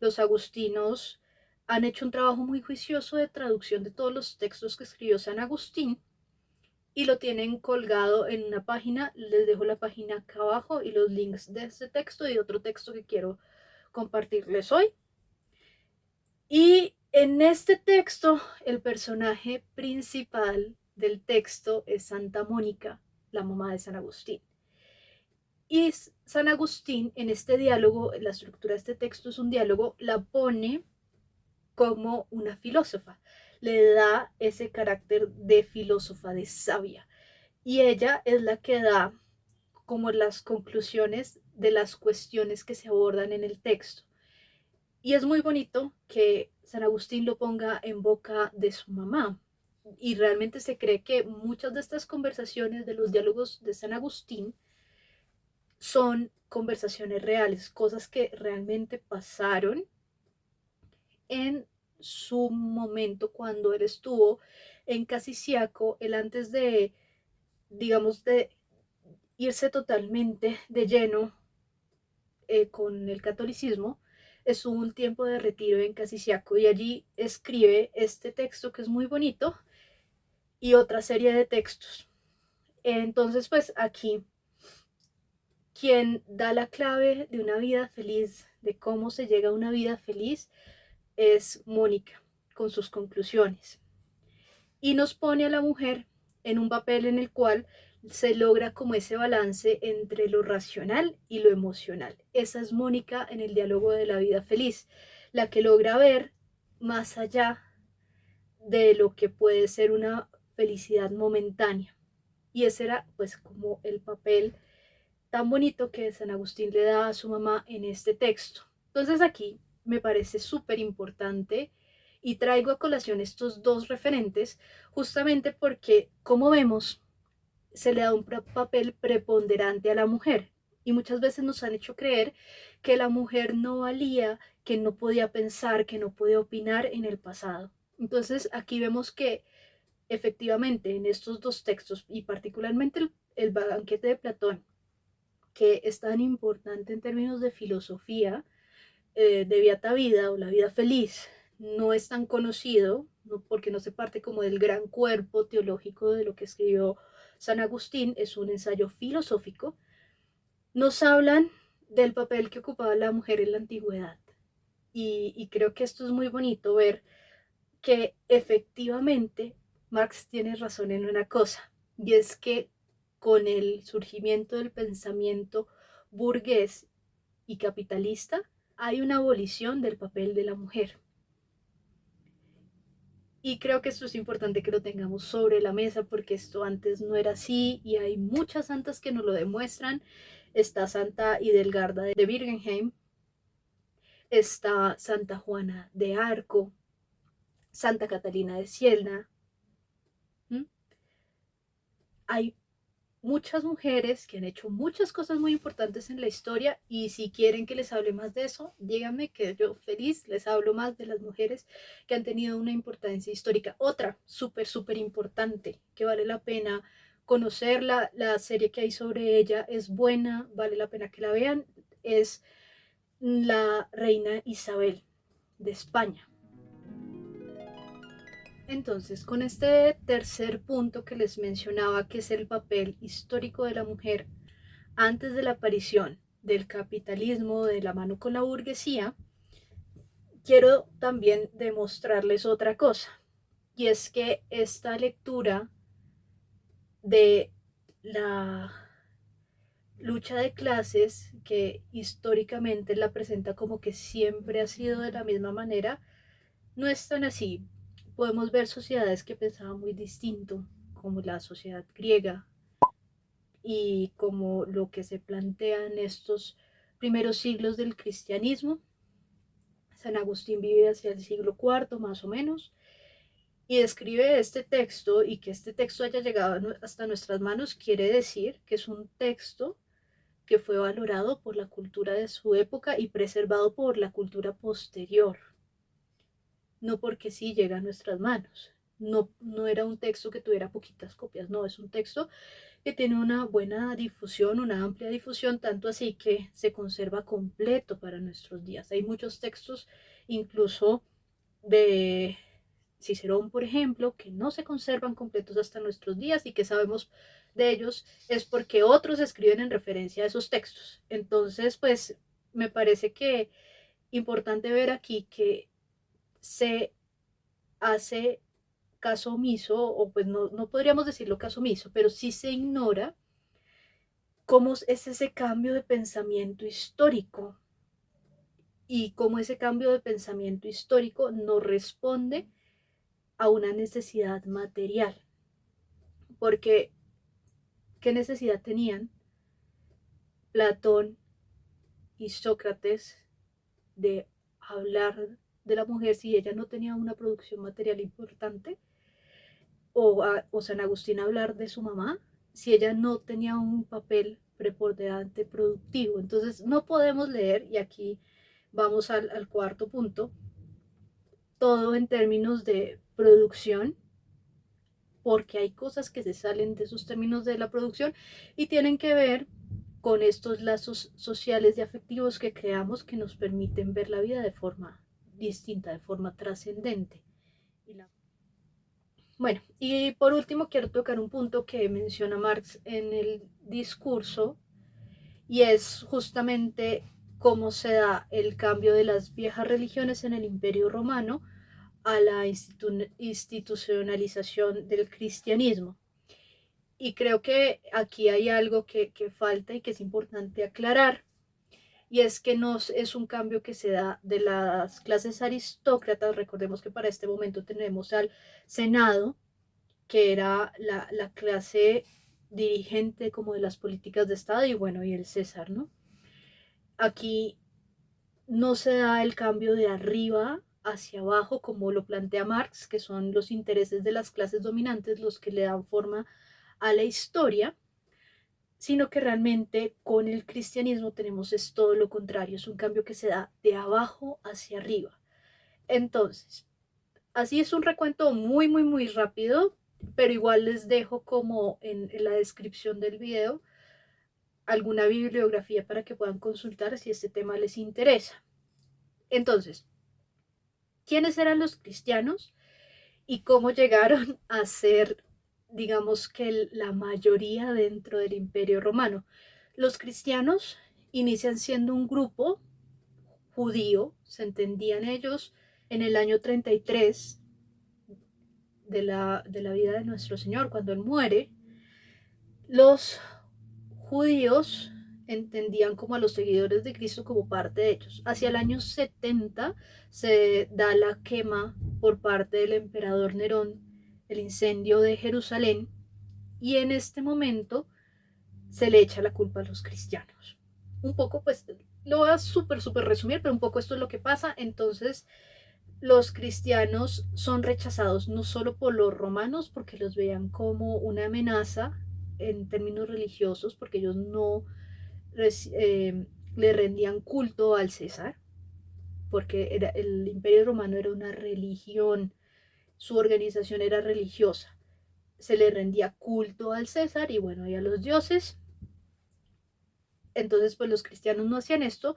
Speaker 1: Los agustinos han hecho un trabajo muy juicioso de traducción de todos los textos que escribió San Agustín y lo tienen colgado en una página. Les dejo la página acá abajo y los links de este texto y otro texto que quiero compartirles hoy. Y en este texto, el personaje principal del texto es Santa Mónica, la mamá de San Agustín. Y San Agustín, en este diálogo, la estructura de este texto es un diálogo, la pone como una filósofa, le da ese carácter de filósofa, de sabia. Y ella es la que da como las conclusiones de las cuestiones que se abordan en el texto. Y es muy bonito que San Agustín lo ponga en boca de su mamá. Y realmente se cree que muchas de estas conversaciones, de los diálogos de San Agustín, son conversaciones reales, cosas que realmente pasaron en su momento cuando él estuvo en Casiciaco, él antes de, digamos, de irse totalmente de lleno con el catolicismo, estuvo un tiempo de retiro en Casiciaco y allí escribe este texto que es muy bonito y otra serie de textos. Entonces, pues aquí, quien da la clave de una vida feliz, de cómo se llega a una vida feliz, es Mónica, con sus conclusiones. Y nos pone a la mujer en un papel en el cual se logra como ese balance entre lo racional y lo emocional. Esa es Mónica en el diálogo de la vida feliz, la que logra ver más allá de lo que puede ser una felicidad momentánea. Y ese era pues como el papel tan bonito que San Agustín le da a su mamá en este texto. Entonces aquí me parece súper importante y traigo a colación estos dos referentes justamente porque, como vemos, se le da un papel preponderante a la mujer y muchas veces nos han hecho creer que la mujer no valía, que no podía pensar, que no podía opinar en el pasado. Entonces aquí vemos que efectivamente en estos dos textos y particularmente el banquete de Platón, que es tan importante en términos de filosofía, de Beata Vida o la vida feliz, no es tan conocido, no, porque no se parte como del gran cuerpo teológico de lo que escribió San Agustín, es un ensayo filosófico, nos hablan del papel que ocupaba la mujer en la antigüedad. Y creo que esto es muy bonito ver que efectivamente Marx tiene razón en una cosa, y es que con el surgimiento del pensamiento burgués y capitalista hay una abolición del papel de la mujer. Y creo que esto es importante que lo tengamos sobre la mesa porque esto antes no era así y hay muchas santas que nos lo demuestran. Está Santa Hidelgarda de Birgenheim, está Santa Juana de Arco, Santa Catalina de Siena. ¿Mm? Hay muchas mujeres que han hecho muchas cosas muy importantes en la historia y si quieren que les hable más de eso, díganme que yo feliz les hablo más de las mujeres que han tenido una importancia histórica. Otra súper importante que vale la pena conocerla, la serie que hay sobre ella es buena, vale la pena que la vean, es la reina Isabel de España. Entonces, con este tercer punto que les mencionaba, que es el papel histórico de la mujer antes de la aparición del capitalismo de la mano con la burguesía, quiero también demostrarles otra cosa, y es que esta lectura de la lucha de clases, que históricamente la presenta como que siempre ha sido de la misma manera, no es tan así. Podemos ver sociedades que pensaban muy distinto, como la sociedad griega, y como lo que se plantea en estos primeros siglos del cristianismo. San Agustín vive hacia el siglo IV más o menos y describe este texto, y que este texto haya llegado hasta nuestras manos quiere decir que es un texto que fue valorado por la cultura de su época y preservado por la cultura posterior, no porque sí llega a nuestras manos. No era un texto que tuviera poquitas copias, no, es un texto que tiene una buena difusión, una amplia difusión, tanto así que se conserva completo para nuestros días. Hay muchos textos, incluso de Cicerón, por ejemplo, que no se conservan completos hasta nuestros días y que sabemos de ellos es porque otros escriben en referencia a esos textos. Entonces, pues me parece que importante ver aquí que se hace caso omiso, o pues no podríamos decirlo caso omiso, pero sí se ignora cómo es ese cambio de pensamiento histórico y cómo ese cambio de pensamiento histórico no responde a una necesidad material. Porque, ¿qué necesidad tenían Platón y Sócrates de hablar de la mujer si ella no tenía una producción material importante? O San Agustín hablar de su mamá si ella no tenía un papel preponderante productivo. Entonces no podemos leer, y aquí vamos al cuarto punto, todo en términos de producción, porque hay cosas que se salen de esos términos de la producción y tienen que ver con estos lazos sociales y afectivos que creamos que nos permiten ver la vida de forma distinta, de forma trascendente. Bueno, y por último quiero tocar un punto que menciona Marx en el discurso, y es justamente cómo se da el cambio de las viejas religiones en el Imperio Romano a la institucionalización del cristianismo. Y creo que aquí hay algo que falta y que es importante aclarar, y es que no es un cambio que se da de las clases aristócratas. Recordemos que para este momento tenemos al Senado, que era la clase dirigente como de las políticas de Estado, y bueno, y el César, ¿no? Aquí no se da el cambio de arriba hacia abajo como lo plantea Marx, que son los intereses de las clases dominantes los que le dan forma a la historia, sino que realmente con el cristianismo tenemos es todo lo contrario, es un cambio que se da de abajo hacia arriba. Entonces, así es un recuento muy, muy, muy rápido, pero igual les dejo como en la descripción del video alguna bibliografía para que puedan consultar si este tema les interesa. Entonces, ¿quiénes eran los cristianos y cómo llegaron a ser, digamos que la mayoría dentro del Imperio Romano? Los cristianos inician siendo un grupo judío, se entendían ellos en el año 33 de la vida de nuestro Señor, cuando Él muere. Los judíos entendían como a los seguidores de Cristo como parte de ellos. Hacia el año 70 se da la quema por parte del emperador Nerón, el incendio de Jerusalén, y en este momento se le echa la culpa a los cristianos. Un poco, pues, lo voy a súper resumir, pero un poco esto es lo que pasa. Entonces, los cristianos son rechazados no solo por los romanos, porque los veían como una amenaza en términos religiosos, porque ellos no le rendían culto al César, porque el Imperio Romano era una religión, su organización era religiosa, se le rendía culto al César y bueno, y a los dioses. Entonces, pues los cristianos no hacían esto,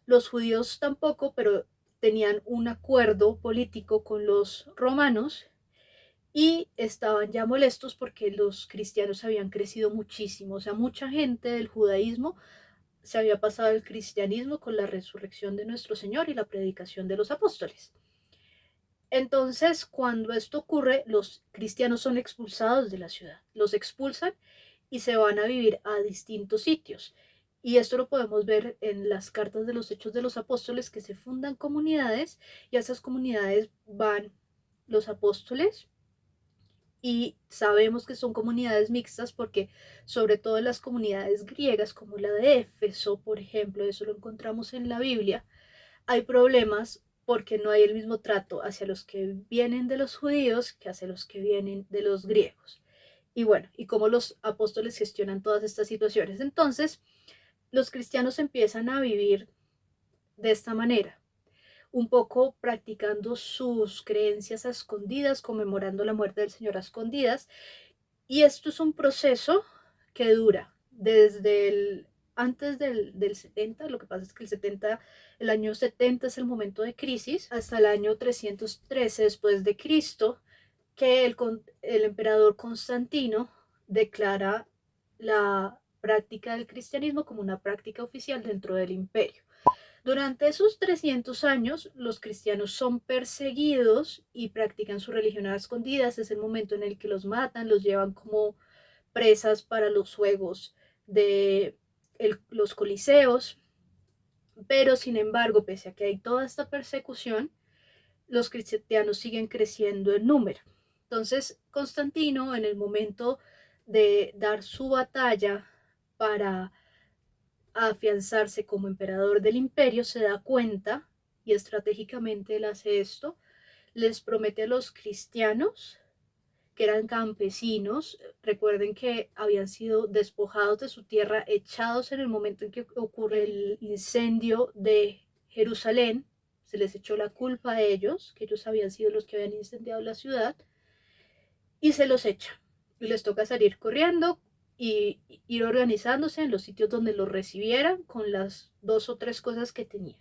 Speaker 1: los judíos tampoco, pero tenían un acuerdo político con los romanos y estaban ya molestos porque los cristianos habían crecido muchísimo. O sea, mucha gente del judaísmo se había pasado al cristianismo con la resurrección de nuestro Señor y la predicación de los apóstoles. Entonces, cuando esto ocurre, los cristianos son expulsados de la ciudad, los expulsan y se van a vivir a distintos sitios. Y esto lo podemos ver en las cartas de los Hechos de los Apóstoles, que se fundan comunidades y a esas comunidades van los apóstoles, y sabemos que son comunidades mixtas porque sobre todo en las comunidades griegas como la de Éfeso, por ejemplo, eso lo encontramos en la Biblia, hay problemas porque no hay el mismo trato hacia los que vienen de los judíos que hacia los que vienen de los griegos. Y bueno, y cómo los apóstoles gestionan todas estas situaciones. Entonces, los cristianos empiezan a vivir de esta manera, un poco practicando sus creencias a escondidas, conmemorando la muerte del Señor a escondidas. Y esto es un proceso que dura desde antes del 70, lo que pasa es que el año 70 es el momento de crisis, hasta el año 313 después de Cristo, que el emperador Constantino declara la práctica del cristianismo como una práctica oficial dentro del imperio. Durante esos 300 años, los cristianos son perseguidos y practican su religión a escondidas. Es el momento en el que los matan, los llevan como presas para los juegos de los coliseos. Pero sin embargo, pese a que hay toda esta persecución, los cristianos siguen creciendo en número. Entonces, Constantino, en el momento de dar su batalla para afianzarse como emperador del imperio, se da cuenta, y estratégicamente él hace esto, les promete a los cristianos que eran campesinos, recuerden que habían sido despojados de su tierra, echados en el momento en que ocurre el incendio de Jerusalén, se les echó la culpa a ellos, que ellos habían sido los que habían incendiado la ciudad, y se los echa. Y les toca salir corriendo y ir organizándose en los sitios donde los recibieran con las 2 o 3 cosas que tenían.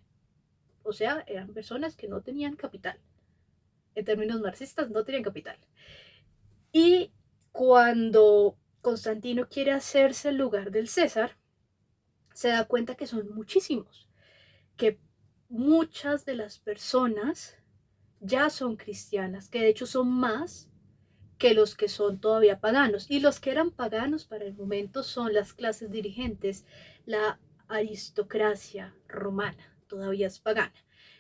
Speaker 1: O sea, eran personas que no tenían capital. En términos marxistas, no tenían capital. Y cuando Constantino quiere hacerse el lugar del César, se da cuenta que son muchísimos, que muchas de las personas ya son cristianas, que de hecho son más que los que son todavía paganos. Y los que eran paganos para el momento son las clases dirigentes, la aristocracia romana, todavía es pagana.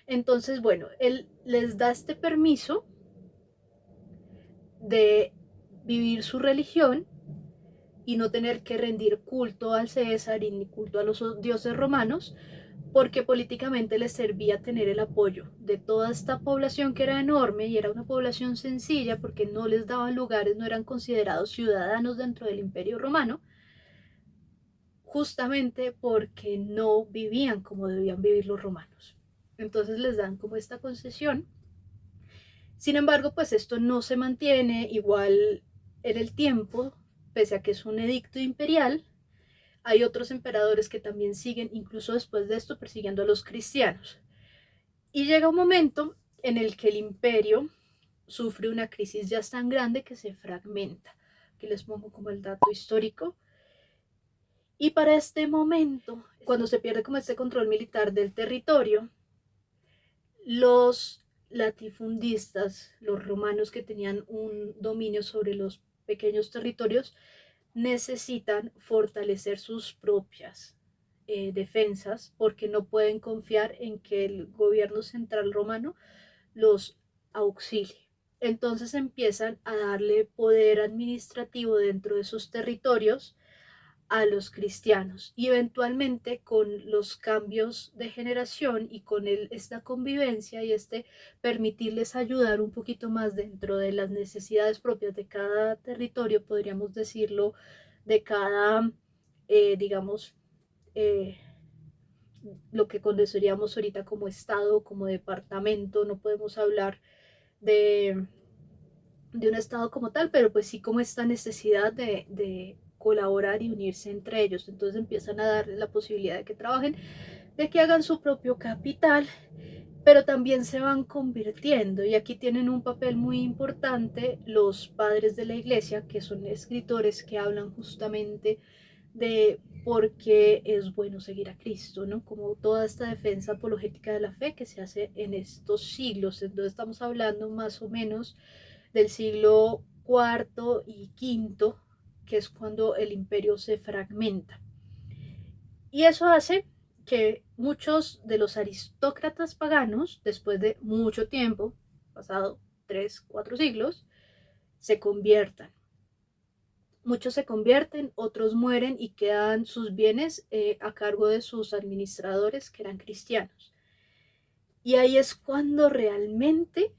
Speaker 1: Entonces, bueno, él les da este permiso de vivir su religión y no tener que rendir culto al César y ni culto a los dioses romanos, porque políticamente les servía tener el apoyo de toda esta población que era enorme y era una población sencilla porque no les daban lugares, no eran considerados ciudadanos dentro del Imperio Romano, justamente porque no vivían como debían vivir los romanos. Entonces les dan como esta concesión. Sin embargo, pues esto no se mantiene igual en el tiempo, pese a que es un edicto imperial. Hay otros emperadores que también siguen, incluso después de esto, persiguiendo a los cristianos. Y llega un momento en el que el imperio sufre una crisis ya tan grande que se fragmenta. Aquí les pongo como el dato histórico. Y para este momento, cuando se pierde como este control militar del territorio, los latifundistas, los romanos que tenían un dominio sobre los pequeños territorios, necesitan fortalecer sus propias defensas porque no pueden confiar en que el gobierno central romano los auxilie. Entonces empiezan a darle poder administrativo dentro de sus territorios a los cristianos y eventualmente con los cambios de generación y con esta convivencia y permitirles ayudar un poquito más dentro de las necesidades propias de cada territorio, podríamos decirlo, de cada, digamos, eh, lo que conoceríamos ahorita como estado, como departamento, no podemos hablar de, de un estado como tal, pero pues sí como esta necesidad de colaborar y unirse entre ellos. Entonces empiezan a darles la posibilidad de que trabajen, de que hagan su propio capital, pero también se van convirtiendo y aquí tienen un papel muy importante los padres de la iglesia, que son escritores que hablan justamente de por qué es bueno seguir a Cristo, ¿no? Como toda esta defensa apologética de la fe que se hace en estos siglos. Entonces estamos hablando más o menos del siglo cuarto y quinto, que es cuando el imperio se fragmenta. Y eso hace que muchos de los aristócratas paganos, después de mucho tiempo, pasado 3, 4 siglos, se conviertan. Muchos se convierten, otros mueren y quedan sus bienes a cargo de sus administradores que eran cristianos. Y ahí es cuando realmente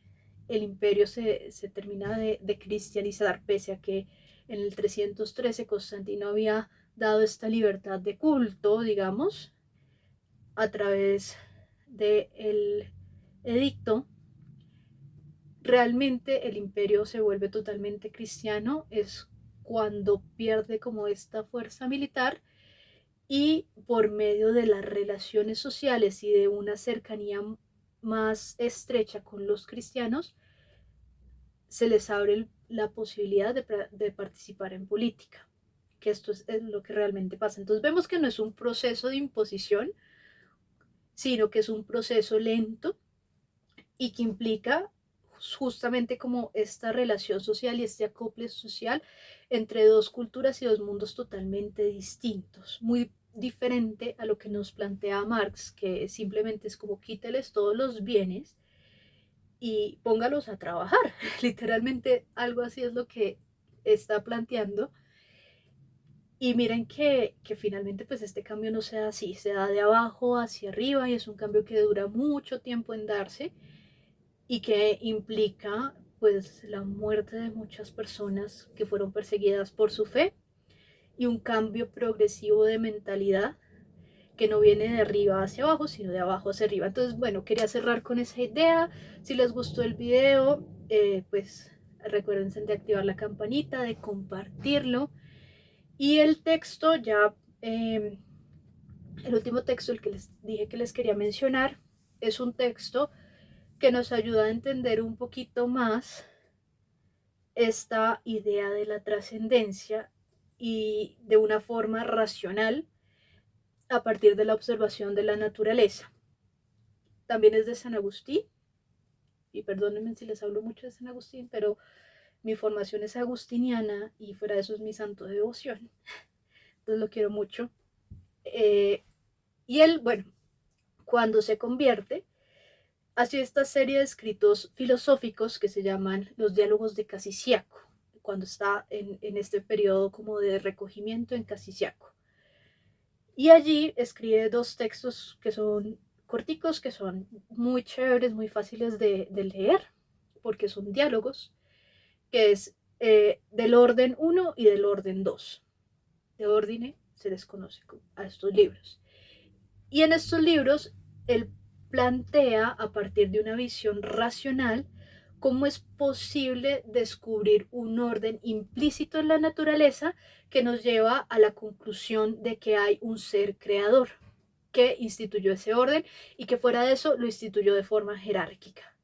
Speaker 1: el imperio se termina de cristianizar, pese a que en el 313 Constantino había dado esta libertad de culto, digamos, a través del edicto. Realmente el imperio se vuelve totalmente cristiano, es cuando pierde como esta fuerza militar y por medio de las relaciones sociales y de una cercanía más estrecha con los cristianos, se les abre la posibilidad de participar en política, que esto es lo que realmente pasa. Entonces vemos que no es un proceso de imposición, sino que es un proceso lento y que implica justamente como esta relación social y este acople social entre dos culturas y dos mundos totalmente distintos, muy diferente a lo que nos plantea Marx, que simplemente es como quíteles todos los bienes y póngalos a trabajar. Literalmente algo así es lo que está planteando. Y miren que finalmente pues este cambio no se da así, se da de abajo hacia arriba y es un cambio que dura mucho tiempo en darse y que implica pues la muerte de muchas personas que fueron perseguidas por su fe y un cambio progresivo de mentalidad que no viene de arriba hacia abajo, sino de abajo hacia arriba. Entonces, bueno, quería cerrar con esa idea. Si les gustó el video, pues recuérdense de activar la campanita, de compartirlo. Y el texto ya, el último texto, el que les dije que les quería mencionar, es un texto que nos ayuda a entender un poquito más esta idea de la trascendencia y de una forma racional a partir de la observación de la naturaleza. También es de San Agustín, y perdónenme si les hablo mucho de San Agustín, pero mi formación es agustiniana y fuera de eso es mi santo de devoción, entonces lo quiero mucho. Y él, bueno, cuando se convierte, hace esta serie de escritos filosóficos que se llaman los diálogos de Casiciaco, cuando está en este periodo como de recogimiento en Casiciaco. Y allí escribe dos textos que son corticos, que son muy chéveres, muy fáciles de leer, porque son diálogos, que es del orden 1 y del orden 2. De orden se les conoce a estos libros. Y en estos libros, él plantea a partir de una visión racional cómo es posible descubrir un orden implícito en la naturaleza que nos lleva a la conclusión de que hay un ser creador que instituyó ese orden y que fuera de eso lo instituyó de forma jerárquica,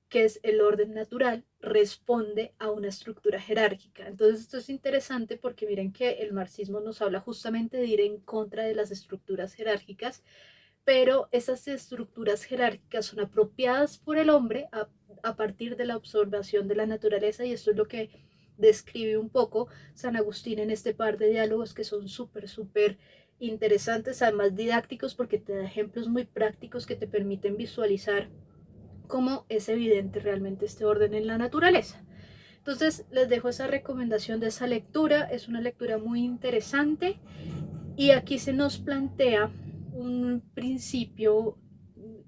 Speaker 1: que es el orden natural, responde a una estructura jerárquica. Entonces esto es interesante porque miren que el marxismo nos habla justamente de ir en contra de las estructuras jerárquicas, pero esas estructuras jerárquicas son apropiadas por el hombre a partir de la observación de la naturaleza, y esto es lo que describe un poco San Agustín en este par de diálogos que son súper interesantes, además didácticos, porque te da ejemplos muy prácticos que te permiten visualizar cómo es evidente realmente este orden en la naturaleza. Entonces les dejo esa recomendación de esa lectura, es una lectura muy interesante y aquí se nos plantea un principio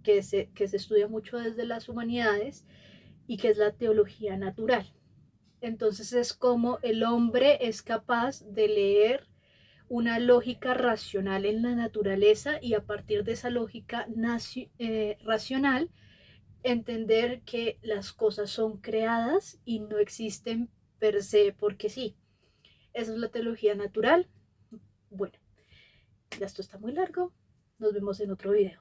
Speaker 1: que se estudia mucho desde las humanidades y que es la teología natural. Entonces es como el hombre es capaz de leer una lógica racional en la naturaleza y a partir de esa lógica racional entender que las cosas son creadas y no existen per se porque sí. Esa es la teología natural. Bueno, ya esto está muy largo. Nos vemos en otro video.